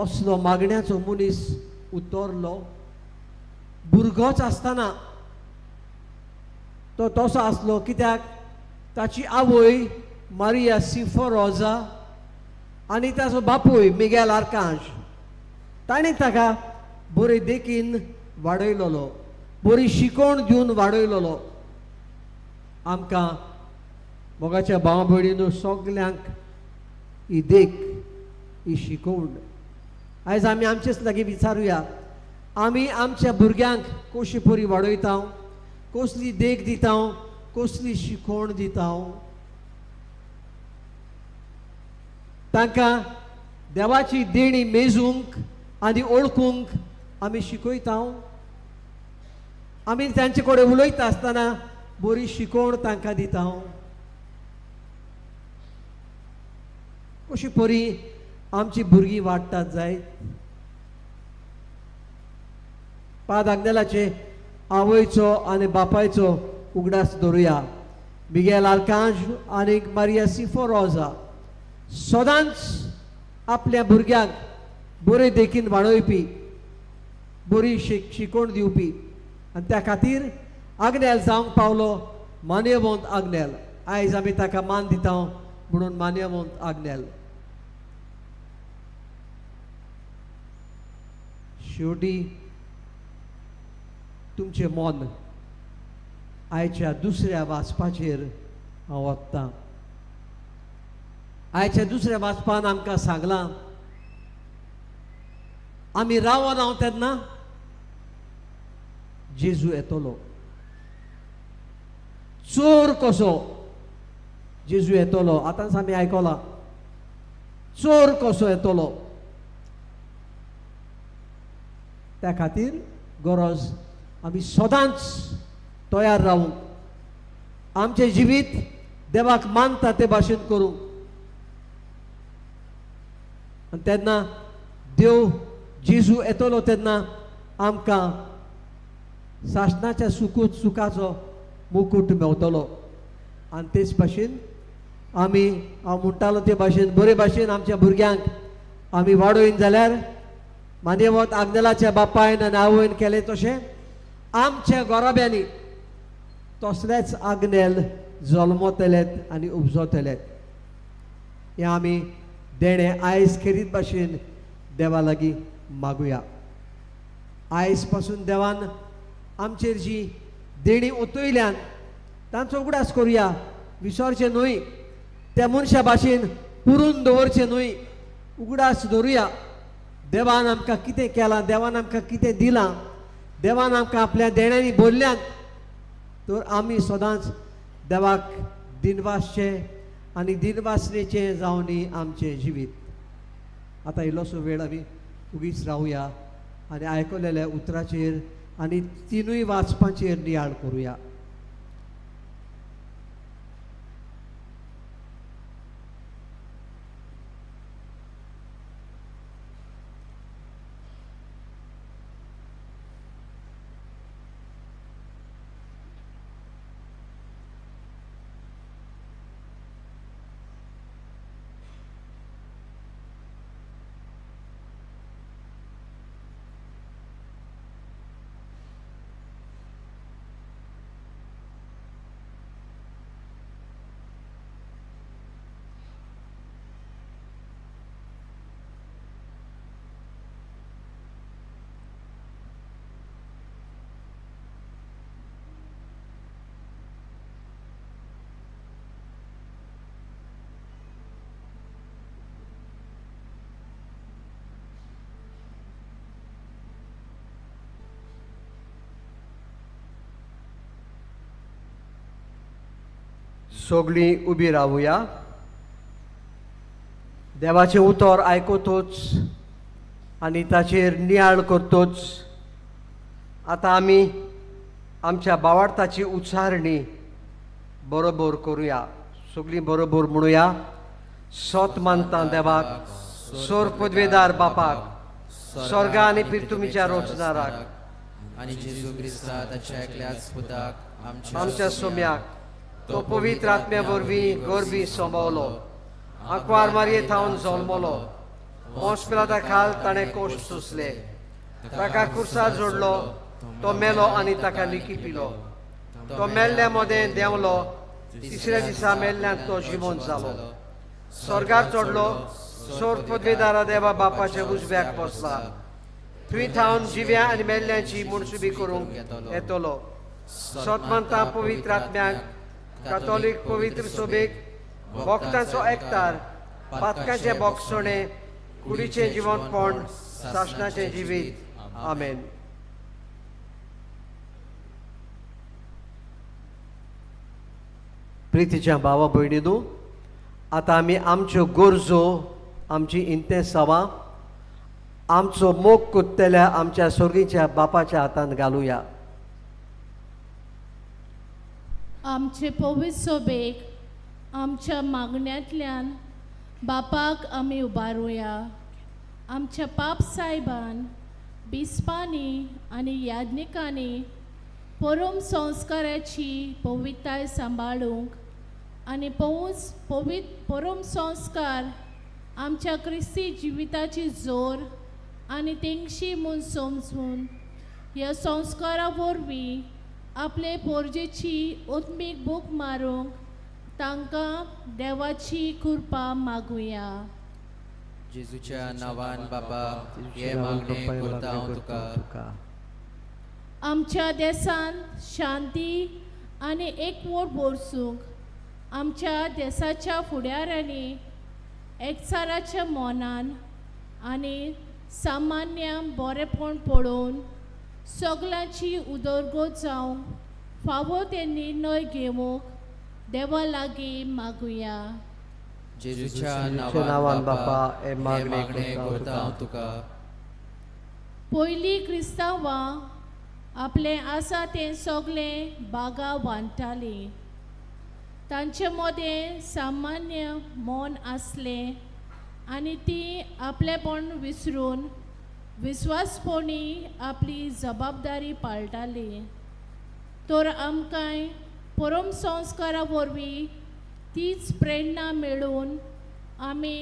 असलो मागण्याचो मनीस उतरलो भुरगोच आसतना तो तसो आसलो कित्याक ताची आवय मारिया सिफोरोजा आनी ताचो बापूय मिगेल आर्कांज ताणें ताका बरे देखीन वाडयलोलो बरी शिकोवण दिवन वाडयलोलो आमकां मोगाच्या भावा भयणीनो सगल्यांक ही देख ही शिकोवण आयज आमी आमचेच लागीं विचारुया आमी आमच्या भुरग्यांक कशी बरी वाडयता कसली देख दिता कसली शिकोवण दिता तांकां देवाची देणी मेजूंक आनी ओळखूंक आमी शिकयता आमी तांचे कडेन उलयता आसतना बरी शिकोवण तांकां दिता कशी बरी आमची भुरगीं वाडटात जायत पादाग्नेलाचे आवयचो आनी बापायचो उगडास दवरुया मिगेल आर्कांज आनी मारिया सिफोरोजा सदांच आपल्या भुरग्यांक बरे देखीन वाडोवपी बरी शिकोवण दिवपी आनी त्या खातीर आग्नेल जावंक पावलो मान्यवंत आग्नेल आयज आमी ताका मान दिता म्हणून मान्यवंत आग्नेल शेवटी तुमचे मन आयच्या दुसऱ्या वाचपाचेर हांव वत्तां आयच्या दुसऱ्या वाचपान आमकां सांगलां आमी रावोन हांव तेन्ना जेजू येतलो चोर कसो जेजू येतलो आतांच आमी आयकलां चोर कसो येतलो त्या खातीर गरज आमी सदांच तयार रावूंक आमचें जिवीत देवाक मानता ते भाशेन करूंक आनी तेन्ना देव जेजू येतलो तेन्ना आमकां सासणाच्या सुखाचो मुकूट मेवतलो आनी तेच भाशेन आमी हांव म्हणटालो ते भाशेन बरे भाशेन आमच्या भुरग्यांक आमी वाडोयन जाल्यार मान्यवंत आग्नेलाच्या बापायन आनी आवयन केलें तशें आमच्या गोराब्यांनी तसलेच आग्नेल जल्मतलेत आनी उपजतलेत हें आमी देणें आयज खेरीत भाशेन देवा लागीं मागुया. आयज पासून देवान आमचेर जी देणी ओतयल्यान तांचो उगडास करुया. विसरचे न्हय, त्या मनशा भाशेन पुरून दवरचे न्हय, उगडास दवरुया. देवान आमकां कितें केलां, देवान आमकां कितें दिलां, देवान आमकां आपल्या देण्यांनी भरल्यान, तर आमी सदांच देवाक दिनवासचे आनी दिनवासनेचें जावन न्ही आमचें जिवीत. आतां इल्लोसो वेळ आमी उगीच रावया आनी आयकलेल्या उतराचेर आनी तिनूय वाचपांचेर नियाळ करुया. सगळीं उबी रावुया. देवाचें उतर आयकतोच आनी ताचेर नियाळ करतोच आतां आमी आमच्या भावार्थाची उच्चारणी बरोबर करुया. सगळीं बरोबर म्हणुया. सोत मानता देवाक, सोर पदवेदार बापाक, स्वर्गा आनी पिर्तुमीच्या रोचणाराक आनी जेजू क्रिस्ता ताच्या एकल्याच पुताक आमच्या सोम्याक तो पवित्र आत्म्या वरवीं गरबी सोंबवलो, आंकवार मारये थावन जल्मलो, मोस पिलाता खाल ताणें कोश्ट सोंसले, ताका कुर्सार जोडलो, तो मेलो आनी ताका लिकी पिलो, तो मेल्ल्या मदें देंवलो, तिसऱ्या दिसा मेल्ल्यान तो जिवंत जालो, स्वर्गार चडलो, सोर पदवेदारा देवा बापाच्या उजव्याक बसला, थंय थावन जिव्या आनी मेल्ल्यांची मुणसुबी करूंक येतलो. सतमंता पवित्र आत्म्याक, कातोलीक पवित्र सोबेक, भक्तांचो एकतार, पातकांचे बोगसणे, कुडीचें जिवंतपण, सासणाचें जिवीत. आमेन. प्रितीच्या भावा भयणीनो, आतां आमी आमच्यो गरजो, आमची इंतेसांवां, आमचो मोग कोत्तेल्या आमच्या स्वर्गीच्या बापाच्या हातांत घालुया. आमचे पवित्र सोबेक आमच्या मागण्यांतल्यान बापाक आमी उबारुया. आमच्या पाप सायबान, बिस्पांनी आनी याज्ञिकांनी परम संस्काराची पवित्रताय सांबाळूंक आनी परम संस्कार आमच्या क्रिस्ती जिविताची जोर आनी तेंगशी म्हूण समजून ह्या संस्कारा वरवीं आपले पोरजेची ओत्मीक भूक मारूंक तांकां देवाची कृपा मागुया. जेजूच्या नांवान बाबा हे मागणे करता हांव तुका. आमच्या देशांत शांती आनी एकवट भरसूंक आमच्या देशाच्या फुडाऱ्यांनी एकचाराच्या मोनान आनी सामान्य बरेपण पळोवन सगळ्यांची उदरगत जावंक फावो ते निर्णय घेवंक देवा लागीं मागुया. जेजूच्या नांवान बापा हे मागणे मागणे करता हांव तुका. पयलीं क्रिस्तांवां आपलें आसा तें सगळें बागा वांटतालीं. तांचे मदें सामान्य मन आसलें आनी तीं आपलेपण विसरून विस्वासपणी आपली जबाबदारी पाळटालीं. तर आमकांय परम संस्कारा वरवीं तीच प्रेरणा मेळून आमी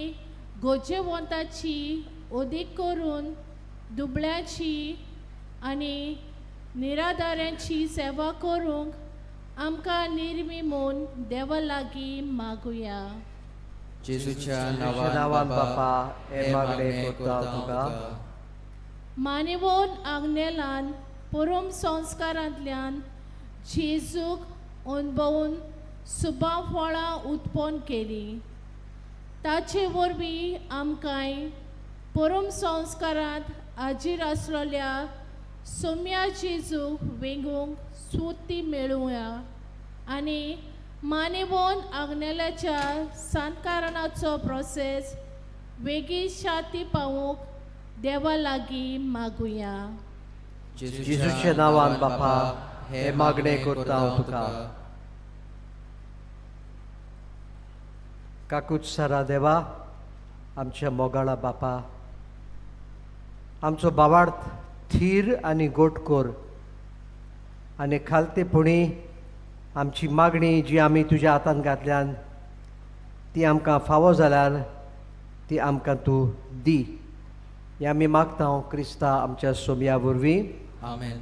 गोजेवंताची ओदीक करून दुबळ्याची आनी निराधारांची सेवा करूंक आमकां निर्मी म्हूण देवा लागीं मागुया. जेजूच्या नांवान बापा हे मागणे करता हांव तुका. मानेवोन आग्नेलान परम संस्कारांतल्यान जेजूक अणभवून सुबां फळां उत्पन्न केली. ताचे वरवीं आमकांय परम संस्कारांत हाजीर आसलेल्या सोम्या जेजूक वेंगूंक सुती मेळुया आनी मानेवोन आग्नेलाच्या संस्कारणाचो प्रोसेस वेगी शाती पावूंक देवा लागीं मागुया. जेजूच्या नांवान बापा हे मागणे करता हांव तुका. काकूच सारा देवा, आमच्या मोगाळा बापा, आमचो बावार्थ थीर आनी गोट कोर आनी खालतेपणी आमची मागणी जी आमी तुज्या हातान घातल्यान ती आमकां फावो जाल्यार ती आमकां तूं दी. हें आमी मागता हांव क्रिस्ता आमच्या सोम्या वरवीं. आमेन.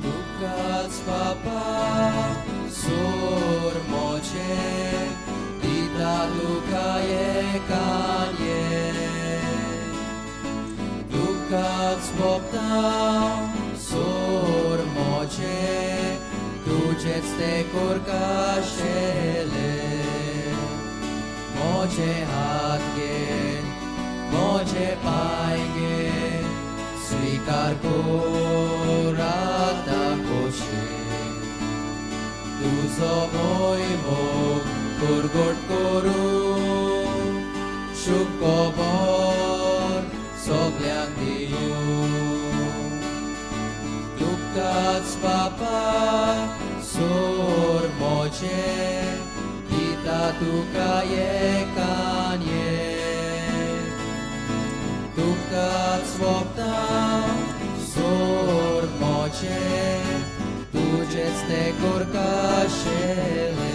तुकाच बापा सोर मोचे दिता तुका एकान्ये. तुकाच भोगता सोर मोचे तुजेच ते कोरकाशेले. मोचे हात घे मोचे पाय घे स्वीकार कोर आतां खोशे. तुजो मोग कुरगोट करून शुकोबोर सोगल्यांक दिवं. तुकाच बापा सोर मोचे दिता तुका एकान्ये. तुकाच भोगता सोर मोचे तुजेच ते कोरकाशेले.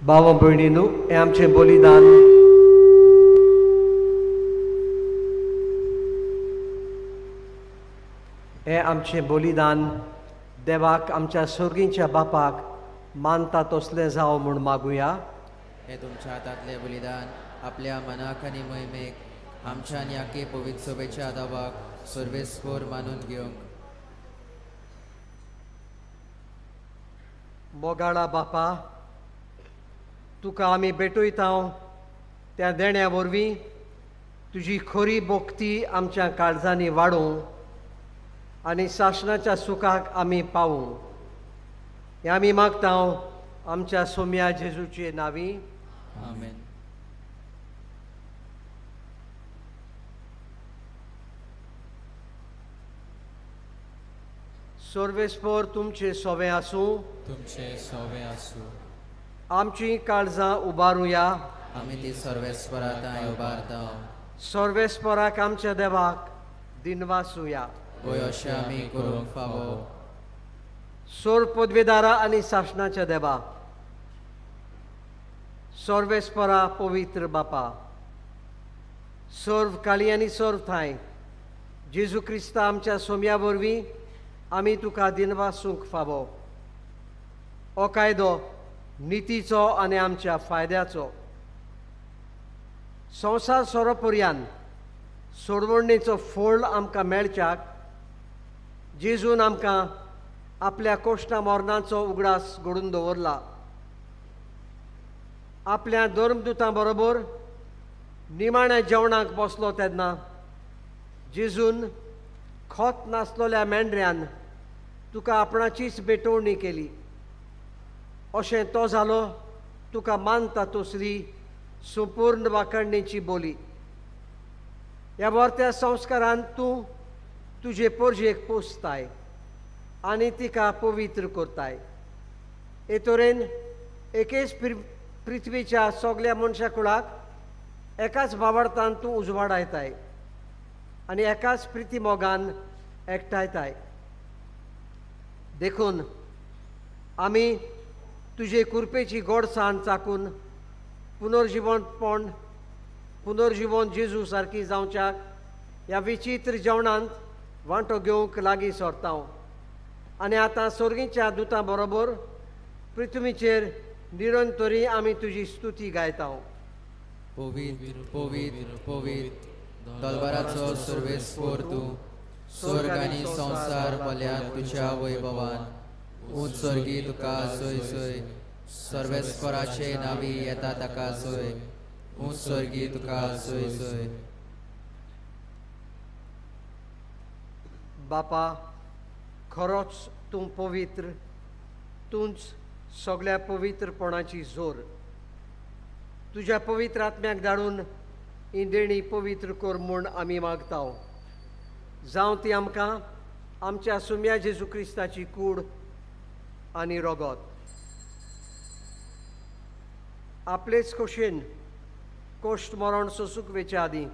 भावा भयणीनो, हें आमचें बलिदान देवाक आमच्या सर्गीच्या बापाक मानता तसलें जावं म्हूण मागुया. हे तुमच्या हातांतले बलिदान आपल्या मनाक आनी मोहिमेक आमच्या आनी आखे पवित्र सभेच्या आदाबाक सर्वेस्पर मानून घेवंक. मोगाळा बापा, तुका आमी भेटयता त्या देण्या वरवीं तुजी खरी भोक्ती आमच्या काळजांनी वाडूं आनी शासनाच्या सुखाक आमी पावूं. हें आमी मागता आमच्या सोम्या जेजूचे नांवी. आमेन. सर्वेस्पर तुमचे सोवे आसूं. तुमचे सोवे आसूं. आमची काळजां उबारुया. आमी ती सर्वेस्परांत उबारता. सर्वेस्पराक आमच्या देवाक दिनवासुया. वय अशें आमी करूंक फावो. सोर पदवेदारा आनी शासनाच्या देवा, सर्वेस्परा पवित्र बापा, सर्व काळी आनी सर्व थाय जेजू क्रिस्ता आमच्या सोम्या वरवीं आमी तुका दिनवासूंक फावो. हो कायदो नितीचो आनी आमच्या फायद्याचो. संवसार सोरोपर्यंत सोडवणेचो फळ आमकां मेळच्याक जेजून आमकां आपल्या कोश्टा मोरणाचो उगडास घडोवन दवरला. आपल्या धर्मदुतां बरोबर निमाण्या जेवणाक बसलो तेन्ना जेजून खोत नासलोल्या मेंढऱ्यान तुका आपणाचीच भेटवणी केली. अशें तो जालो तुका मानता तसली संपूर्ण वाखणणेची बोली. ह्या वर्त्या संस्कारांत तूं तुजे पोरजेक पोसताय आनी तिका पवित्र करताय. हे तरेन एकेच पृथ्वीच्या सगळ्या मनशा कुळाक एकाच बाबडतान तूं उजवाडायताय आनी एकाच प्रिती मोगान एकठायताय. देखून आमी तुजे कुरपेची गोडसाण चाकून पुनर्जीवन जेजू सारकी जावच्याक ह्या विचित्र जेवणांत वांटो घेवंक लागीं सरतां आनी आतां सर्गीच्या दुतां बरोबर पृथ्वीचेर निरंतरी आमी तुजी स्तुती गायता. पवित्र पवित्र पवित्र दलबराचो सर्वेस्पोर तूं, स्वर्ग आनी संसार भल्यान तुज्या वैभवान. उत्सर्गी तुका सोय सोय, सर्वेस्पराचे नावी येता ताका सोय. उत्सर्गी तुका सोय सोय. बापा, खरोच तूं पवित्र, तूंच सगळ्या पवित्रपणाची जोर. तुज्या पवित्र आत्म्याक धाडून ही देणी पवित्र कर म्हूण आमी मागता. जावं ती आमकां आमच्या सुम्या जेजू क्रिस्ताची कूड आनी रगत. आपलेच खोशेन कोश्ट मरण सोंसूंक वेच्या आदीं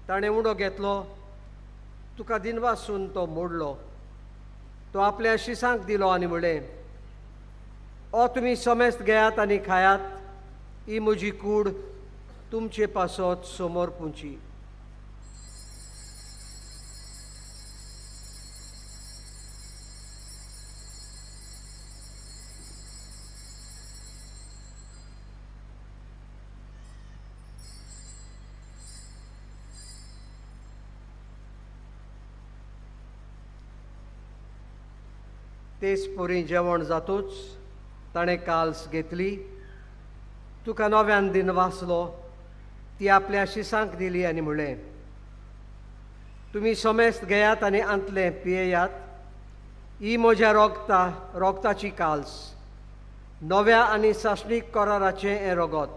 ताणें उंडो घेतलो, तुका दिनवासून तो मोडलो. तो आपल्या शिसांक दिलो आनी म्हणलें, ओ तुमी समेस्त घेयात आनी खायात, ही म्हजी कूड तुमचे पासत समोर पुंची. तेच पोरी जेवण जातूच ताणें काल्स घेतली, तुका नव्यान दिन वाचलो, ती आपल्या शिसांक दिली आनी म्हणलें, तुमी समेस्त घेयात आनी आंतले पियेयात, ही म्हज्या रोगताची काल्स, नव्या आनी सासणीक कराराचें हें रगत.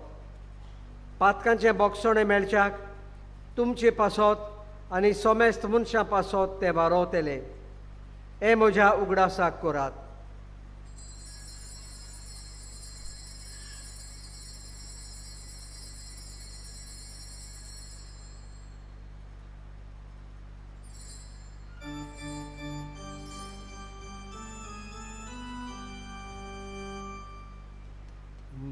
पातकांचें बोगसणें मेळच्याक तुमचे पासत आनी समेस्त मनशां पासत ते वारोवतले. हें म्हज्या उगडासाक करात.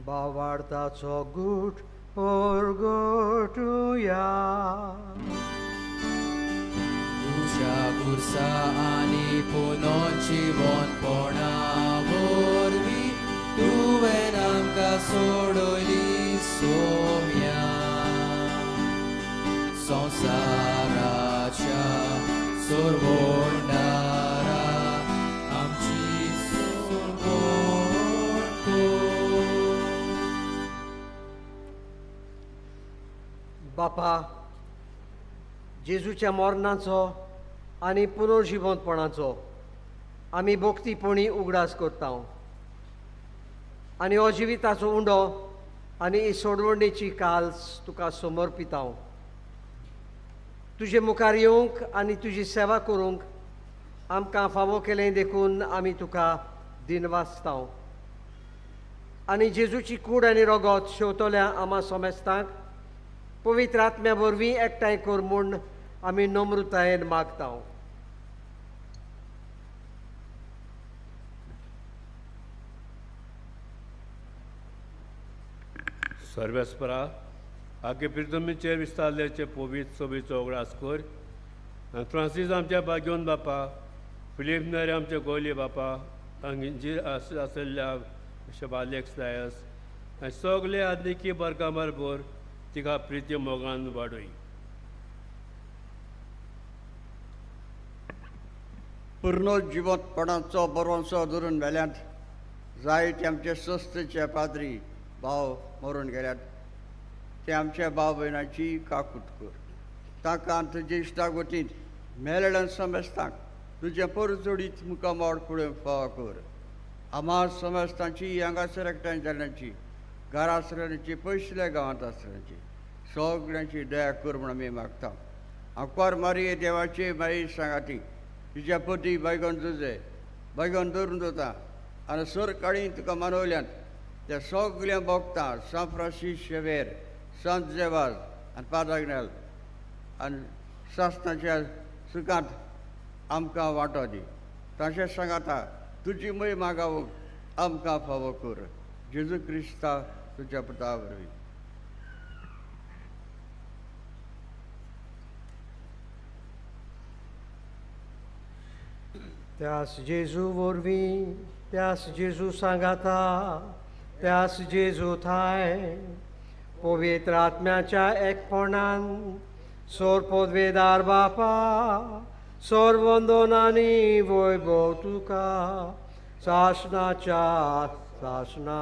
बावार्थाचो गूट परगटुया. तुझ्या कुर्सा आनी पुनर्जीवनपणा वरवीं तुवें आमकां सोडली सोम्या. संवसाराच्या सोरवणारा आमची सोडवण कर. बापा, जेजूच्या मरणाचो आनी पुनर्जीवनपणाचो आमी भोक्तीपणी उगडास करता आनी हो जिविताचो उंडो आनी ही सोडवणेची काल्स तुका समर्पिता. तुजे मुखार येवंक आनी तुजी सेवा करूंक आमकां फावो केलें देखून आमी तुका दिनवासता. आनी जेजूची कूड आनी रगत शेवतल्या आमा समेस्तांक पवित्र आत्म्या वरवीं एकठांय कर म्हूण आमी नम्रतायेन मागता. सर्वेस्परा आगे पृथ्वीचेर विस्तारल्याचे पवित्र सोबीचो उगडास कर. फ्रांसीस आमच्या बागेवन बापा, फिलीप नरे आमचे गोली बापा, अंगींजीर आसल्या शबालेक्स दायस आनी सगळे आदनिकी बरकां बरोबर तिका प्रिती मोगान वाडय. पुनर्जीवनपणाचो बरोवचो धरून वेल्यांत जायते आमचे सस्तचे पाद्री भाव मरून गेल्यात. ते आमच्या भाव भयणाची काकूट कर. ताका तुजे इश्टाक वतीन मेळ्ळ्यान समेस्तांक तुजे परजोडीत मुखामोड फुडें फाव कर. आम्हा समेस्तांची हांगासर एकठांय जाल्ल्याची, घरा आसलेल्याची, पयसल्या गांवांत आसलेल्याची सगळ्यांची दया कर म्हूण आमी मागता. आंकवार मारये देवाची माई सांगाती, तुज्या पती बैगन तुजे बैगन धरून दोता आनी सर काळी तुका मानवल्यांत त्या सगळ्या भोगतां सान फ्रांसीस शेवेर, संत जेवार आनी पादाग्नेल आनी शासनाच्या सुखांत आमकां वांटो दी. तशेंच सांगाता तुजी मय मागावूंक आमकां फावो कर. जेजू क्रिस्ता तुज्या पुता वरवीं. त्यास जेजू वरवीं, त्यास जेजू सांगाता, त्यास जेजू थाय पवित्र आत्म्याच्या एकपणान सोर पदवेदार बापा सोर वंदनांनी वैभव तुका शासनाच्या शासना.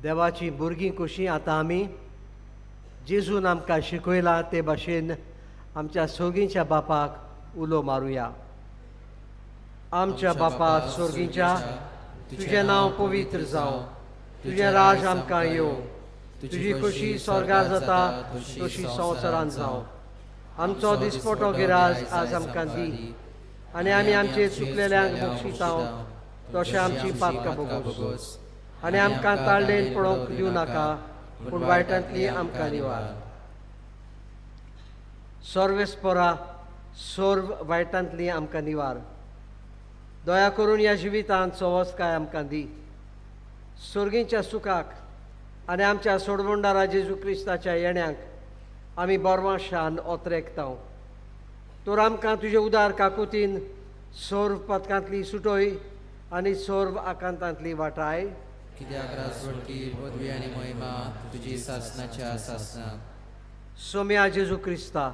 देवाची भुरगीं कशीं आतां आमी जेजून आमकां शिकयलां ते भाशेन आमच्या सोगींच्या बापाक उलो मारुया. आमच्या बापा सोर्गींच्या, तुजें नांव पवित्र जावं, तुजें राज आमकां येवं, तुजी खुशी स्वर्गार जाता तशी संवसारांत जावं. आमचो दिसपटो गिराज आज आमकां दी, आनी आमी आमचे चुकलेल्यांक बक्षितांव तशें आमची पातकां बोगोस. आनी आमकां ताळडेन पडोवंक दिवं नाका, पूण वायटांतली आमकां निवार. सर्वेस्परा सोर्व वायटांतली आमकां निवार. दया करून ह्या जिवितांत सवस्काय आमकां दी. सुर्गीच्या सुखाक आनी आमच्या सोडवंडारा जेजू क्रिस्ताच्या येण्याक आमी बोरमाशान ओतरेकतांव. तर आमकां तुजे उदार काकुतीन सोर्व पथकांतली सुटोय आनी सोर्व आकांतांतली वाटाय. कित्याक राजवटी पदवी आनी महिमा तुजी शासनाच्या शासनाक. सोम्या जेजू क्रिस्ता,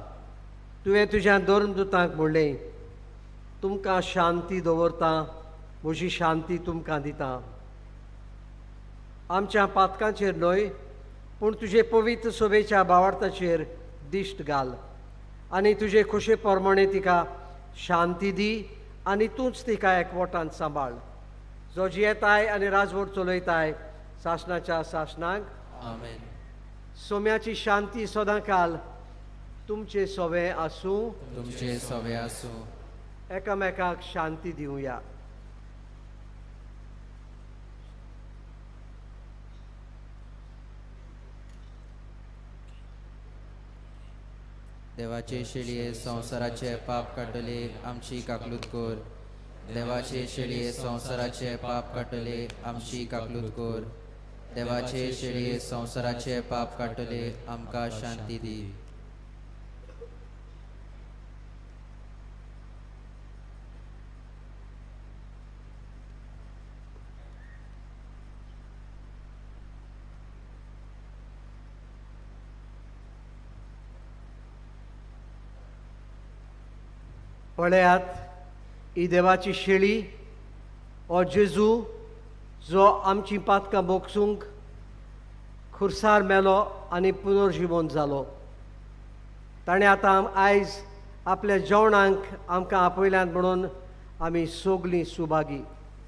तुवें तुज्या धर्मदुतांक म्हणलें, तुमकां शांती दवरता, म्हजी शांती तुमकां दिता. आमच्या पातकांचेर न्हय, पूण तुजे पवित्र सोबेच्या भावार्थाचेर दिश्ट घाल आनी तुजे खोशे प्रमाणे तिका शांती दी आनी तूंच तिका एकवटान सांबाळ. जो जियेताय आनी राजवट चलयताय शासनाच्या शासनाक. आमेन. सोम्याची शांती सदां काल तुमचे सोवे आसूं. तुमचे सोवे आसूं. एकामेकाक शांती दिवया. देवाचे शेळये संवसाराचे पाप काडटले आमची काकलूत कर. देवाचे शेळये संवसाराचे पाप काडटले आमची काकलूत कर. देवाचे शेळये संवसाराचे पाप काडटले आमकां शांती दी. पळयात ही देवाची शेळी, हो जेजू जो आमची पातकां बोगसूंक खुर्सार मेलो आनी पुनर्जिवन जालो. ताणें आतां आयज आपल्या जेवणाक आमकां आपयल्यात म्हणून आमी सगलीं सुभागी.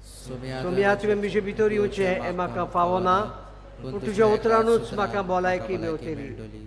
सोम्या तुवें म्हजे भितर येवचें हें म्हाका फावो ना, पूण तुज्या उतरानूच म्हाका भलायकी मेळटली.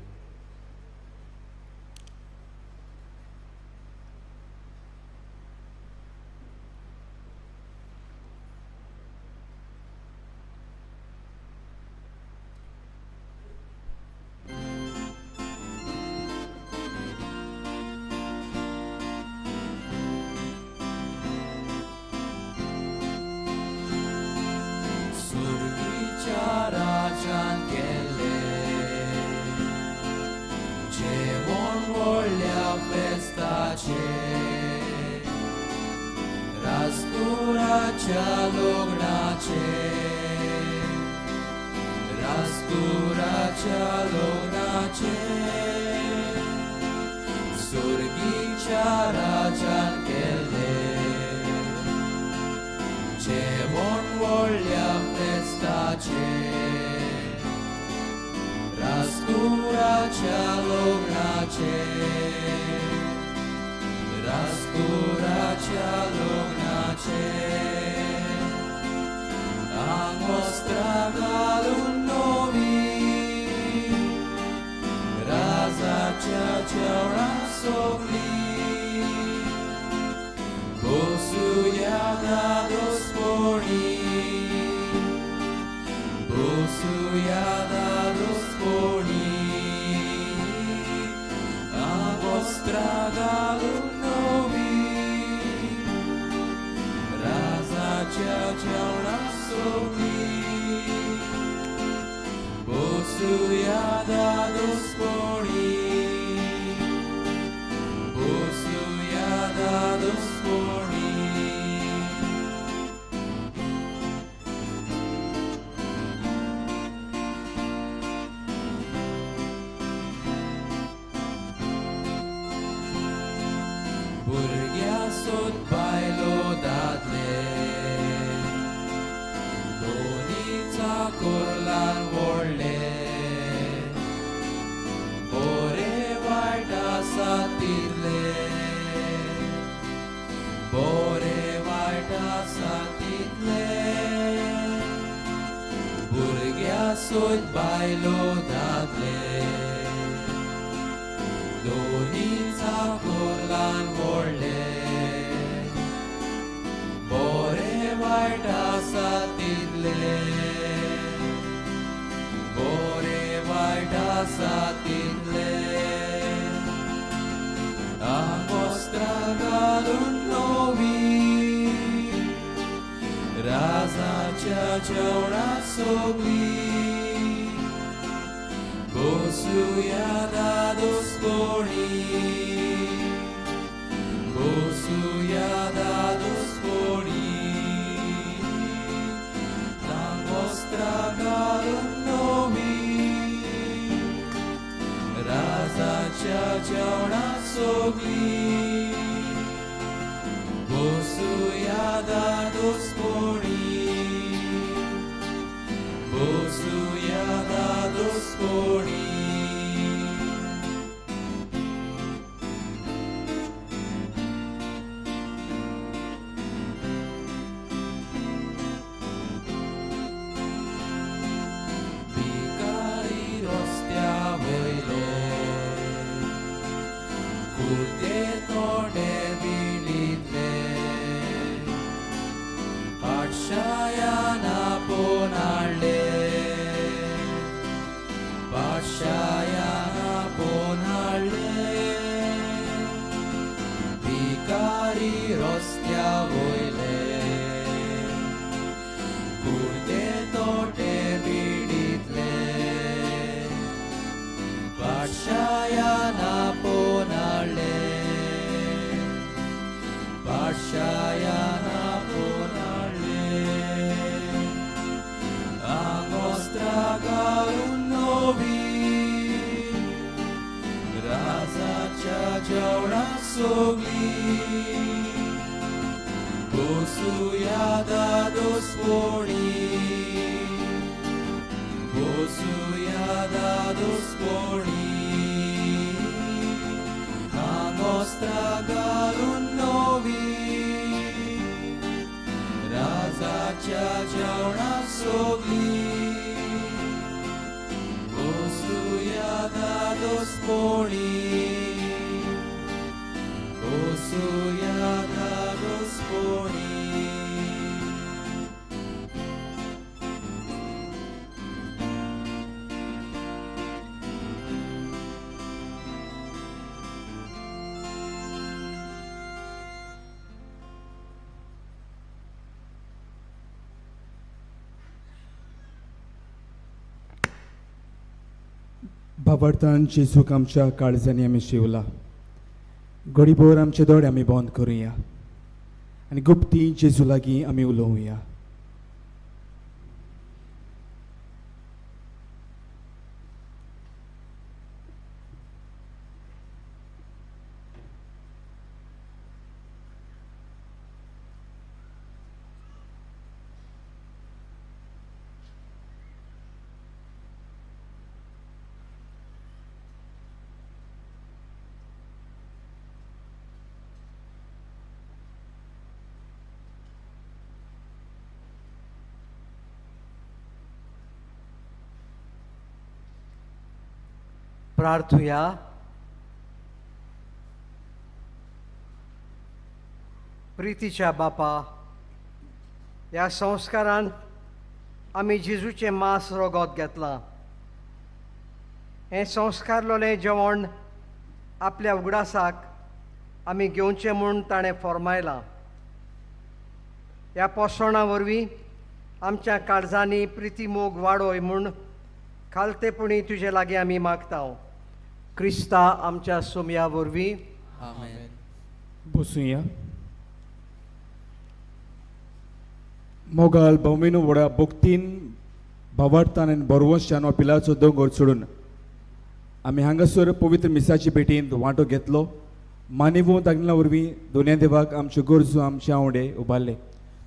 dados poni, bosuya dados poni, a vostra galul novi, raza cea una sobi, bosuya dados poni, bosuya dados poni. Burghiasot bailo dadle, donica corlan vorle, bore vaita satile, bore vaita satile, Burghiasot bailo dadle, donica corlan vorle, bore vaita satile, bore vaita satile, a vostra galun novi, raza cea una sobi, bosuya dados poni, bosuya dados poni, la vostra galun novi, raza cea una sobi, bosuya dados poni, bosuya dados poni. Vicari rostia voile, curte tone vilitle, Pașayana ponale, Pașayana ponale, Vicari rostia voile, curte toate viditle, Pașayana ponale, Pașayana ponale, a vostra galun novi, raza cea una sogli, bosuya dados poni, bosuya dados poni, a vostra galun novi, raza cea una sogli, bosuya dados poni, bosuya dados poni. बाबर्तान जेजूक आमच्या काळजांनी आमी शिवला गडीभर आमचे दोळे आमी बंद करुया आनी गुप्ती जेजू लागीं आमी उलोवया. प्रार्थुया. प्रितीच्या बापा, ह्या संस्कारान आमी जेजूचें मांस रोगोत घेतलां. हें संस्कारलोलें जेवण आपल्या उगडासाक आमी घेवचें म्हूण ताणें फर्मायलां. ह्या पोसणा वरवीं आमच्या काळजांनी प्रिती मोग वाडोय म्हूण खालतेपणी तुजे लागीं आमी मागतांव. क्रिस्ता आमच्या सोमया वरवीं. आमेन. बसूया. मोगाल भौमिनो व्हडा भक्तीन भावार्थान आनी बरवंशान हो पिलाचो दोंगर सोडून आमी हांगासर पवित्र मिसाची भेटींत वांटो घेतलो. मानिवो तागल्या वरवीं दोनूय देवाक आमच्यो गरजो आमचे आवडे उबारले.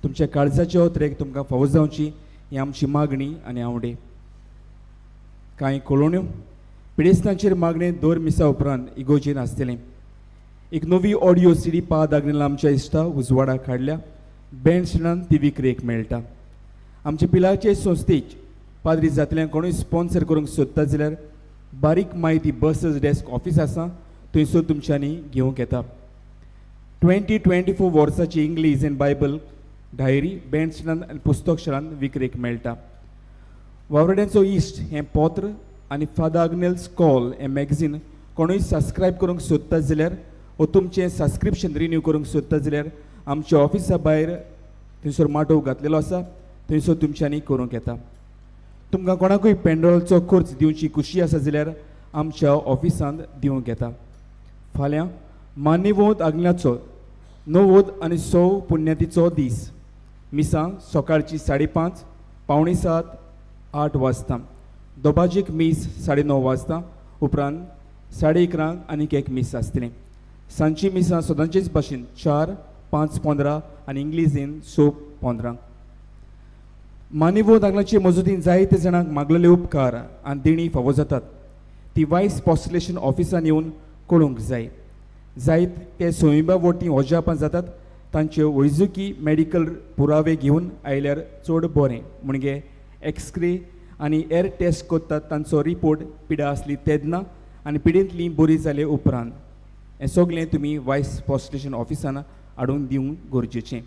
तुमच्या काळजाचे ओत्रेक तुमकां फावो जावची ही आमची मागणी आनी आवडे. कांय कळोवण्यो पिडेस्तांचेर मागणे दर मिसा उपरांत इगोजेन आसतलें. एक नवी ऑडियो सीडी पाद आग्नेला आमच्या इश्टा उजवाडाक हाडल्या. बँडस्टँडान ती विक्रेक मेळटा. आमचे पिलाचे संस्थेच पाद्री जातल्यान कोणूय स्पॉन्सर करूंक सोदता जाल्यार बारीक म्हायती बसस डेस्क ऑफिस आसा थंयसर तुमच्यांनी घेवंक येता. 2024 वर्साची इंग्लीश आनी बायबल डायरी बँडस्टँडान आनी पुस्तकशाळांत विक्रेक मेळटा. वावरड्यांचो इश्ट हें पत्र आनी फादर आग्नेल्स कॉल हें मॅगझीन कोणूय सबस्क्रायब करूंक सोदता जाल्यार वो तुमचें सबस्क्रिप्शन रिन्यू करूंक सोदता जाल्यार आमच्या ऑफिसा भायर थंयसर माटोव घातलेलो आसा थंयसर तुमच्यांनी करूंक येता. तुमकां कोणाकूय पेंडॉलचो खर्च दिवची खुशी आसा जाल्यार आमच्या ऑफिसांत दिवंक येता. फाल्यां मान्यवोद आग्न्याचो 90 आनी 100 पुण्यतिचो दीस. मिसां सकाळची 5:30 पावणे 7 8 वाजता. दोबाजीक मीस 9:30 वाजता. उपरांत 11:30 आनीक एक मीस आसतलें. सांजची मिसां सदांचेच भाशेन 4, 5:15 आनी इंग्लिशीन 6:15. मानिवो दागलाचे मजूतीन जायते जाणांक मागलेले उपकार आनी देणी फावो जातात. ती वायस पॉस्टुलेशन ऑफिसान येवन कळोवंक जाय. जायत ते सोयीबा वटी ओजापां जातात. तांचे वैजकी मेडिकल पुरावे घेवन आयल्यार चड बरें. म्हणजे एक्सरे आनी एर टेस्ट करतात तांचो रिपोर्ट पिडा आसली तेदना आनी पिडेंतली बरी जाले उपरांत. हें सगळें तुमी वायस पॉस्टुलेशन ऑफिसान हाडून दिवंक गरजेचें.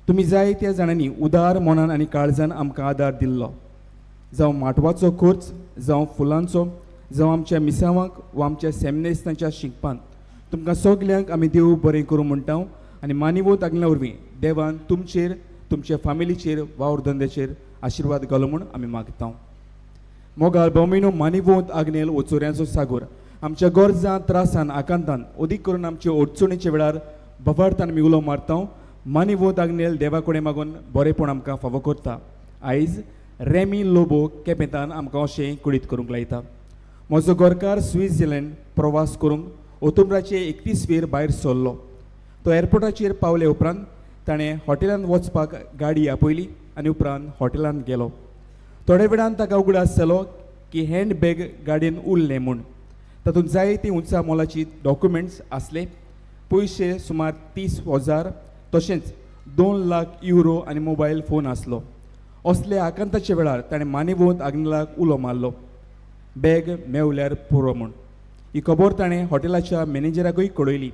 तुमी जाय त्या जाणांनी उदार मनान आनी काळजान आमकां आदार दिल्लो. जावं माटवाचो खर्च जावं फुलांचो जावं आमच्या मिसावांक वा आमच्या सेमिनेस्तांच्या शिकपान तुमकां सगल्यांक आमी देव बरें करूं म्हणटा. आनी मानिवो तागल्या वरवीं देवान तुमचेर तुमच्या फामिलीचेर वावर धंद्याचेर आशिर्वाद घालो म्हूण आमी मागता. मोगाल भौमिनो मानिवोत आग्नेल ओचोऱ्यांचो सागोर आमच्या गरजां त्रासान आकांतान अदीक करून आमचे अडचणीच्या वेळार भवार्थान आमी उलो मारता. मानिवोत आग्नेल देवा कडेन मागून बरेंपण आमकां फावो करता. आयज रेमी लोबो केपेतान आमकां अशें कुडीत करूंक लायता. म्हजो गोरकार स्वित्झर्लंड प्रवास करूंक ऑक्टोबराचे 31 भायर सरलो. तो एअरपोर्टाचेर पावले उपरांत ताणें हॉटेलांत वचपाक गाडी आपयली आनी उपरांत हॉटेलांत गेलो. थोड्या वेळान ताका उगडास जालो की हँड बॅग गाडयेन उरलें म्हूण. तातूंत जायतीं उंचा मोलाची डॉक्युमेंट्स आसले. पयशे सुमार 30,000 तशेंच 2 लाख युरो आनी मोबायल फोन आसलो. असले आकांताच्या वेळार ताणें मानिवोत आग्नेलाक उलो मारलो. बॅग मेवल्यार पुरो म्हूण. ही खबर ताणें हॉटेलाच्या मॅनेजराकूय कळयली.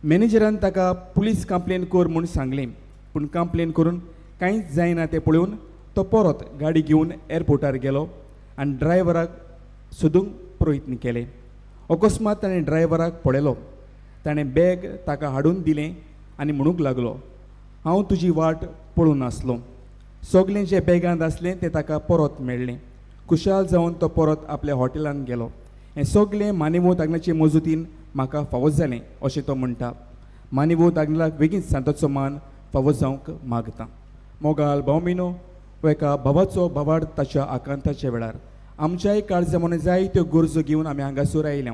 मॅनेजरान ताका पुलीस कंप्लेन कर म्हूण सांगलें. पूण कंप्लेन करून कांयच जायना तें पळोवन तो परत गाडी घेवन एअरपोर्टार गेलो आनी ड्रायव्हराक सोदूंक प्रयत्न केले. अकस्मात ताणें ड्रायव्हराक पळयलो. ताणें बॅग ताका हाडून दिलें आनी म्हणूंक लागलो, हांव तुजी वाट पळोवन आसलो. सगलें जें बॅगांत आसलें तें ताका परत मेळ्ळें. खुशाल जावन तो परत आपल्या हॉटेलांत गेलो. हें सगलें मानिवोत आग्नेलाचे मजूतीन म्हाका फावो जालें अशें तो म्हणटा. मानिवोत आग्नेलाक बेगीन सांताचो मान फावो जावंक मागता. मोगाल भौमिनो एका भावाचो भावाड ताच्या आकांताच्या वेळार आमच्याय काळजामोने जायत्यो गरजो घेवन आमी हांगासर आयल्या.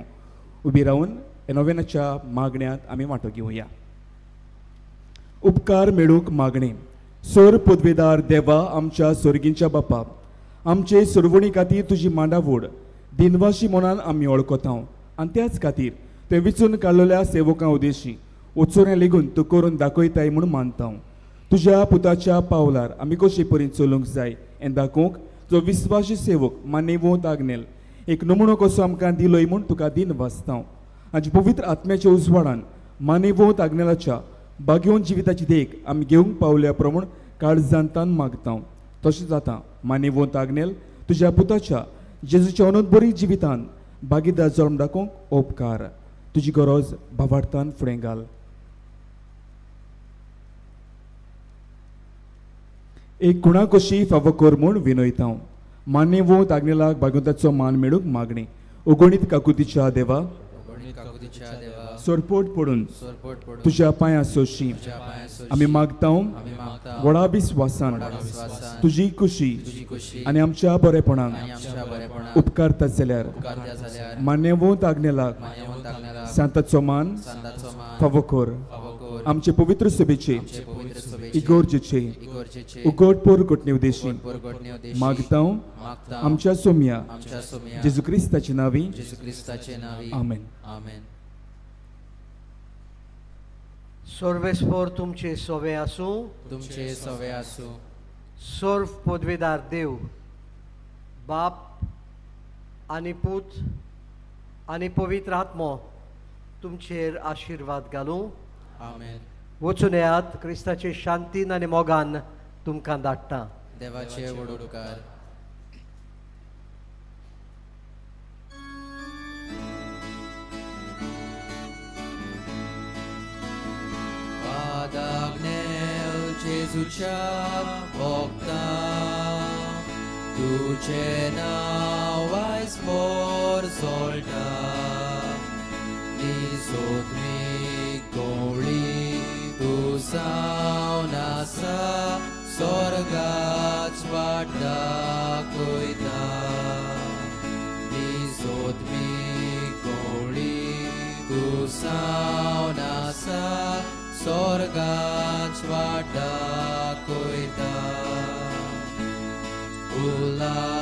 उबी रावन नोवेनाच्या मागण्यांत आमी वांटो घेवया. उपकार मेळूंक मागणे. सर पदवेदार देवा आमच्या सर्गींच्या बापा, आमचे सर्वणी खातीर तुजी मांडावड दिनवाशी मनान आमी वळखता आनी त्याच खातीर ते विचून काडलेल्या सेवकां उद्देशी ओचोऱ्या लेगून तूं करून दाखयताय म्हूण मानता. तुज्या पुताच्या पावलार आमी कशे परीन चलूंक जाय हें दाखोवंक जो विस्वासी सेवक मानिवोत आग्नेल एक नमुनो कसो आमकां दिलोय म्हूण तुका दिन वाचता. हाजे पवित्र आत्म्याच्या उजवाडान मानिवोत आग्नेलाच्या बागेवन जिविताची देख आमी घेवंक पावल्या प्रमाण काळजांतान मागता तशें जाता मानेवंत आग्नेल तुज्या पुताच्या जेजूच्या अनंत बरी जिवितान भागीदार जल्म दाखोवंक उपकार तुजी गरज भावार्थान फुडें घाल. एक कुणा कशी फावो कर म्हूण विनयता मान्यवंत आग्नेलाक भागवंताचो मान मेळूंक मागणी उगोणीत काकुतीच्या देवा सोरपोट पडून तुज्या पांयां सोशी आमी मागता व्हडा विस्वासान तुजी खुशी आनी आमच्या बरेपणाक उपकारतात जाल्यार मान्यवंत आग्नेलाक सांताचो मान फावो कर आमचे पवित्र सभेचे इगोर्जेचे उगड पोर घटने उद्देशी मागता आमच्या सोम्या जेजू क्रिस्ताची नावी आमेन. सर्वेस्पर तुमचे सोवे आसूं तुमचे सवे आसूं. सर्व पदवेदार देव बाप आनी पूत आनी पवित्र आत्मो तुमचेर आशिर्वाद घालूं. आमेन. वचून येयात क्रिस्ताचे शांतीन आनी मोगान तुमकां धाडटा. देवाचे वडोडकार. Padagnel Jezucia Bogda Tuce nawais mor solda Nizot mi goli Tu saunasa Sorgach vadda koida Nizot mi goli Tu saunasa Sorgach vadda koida Ula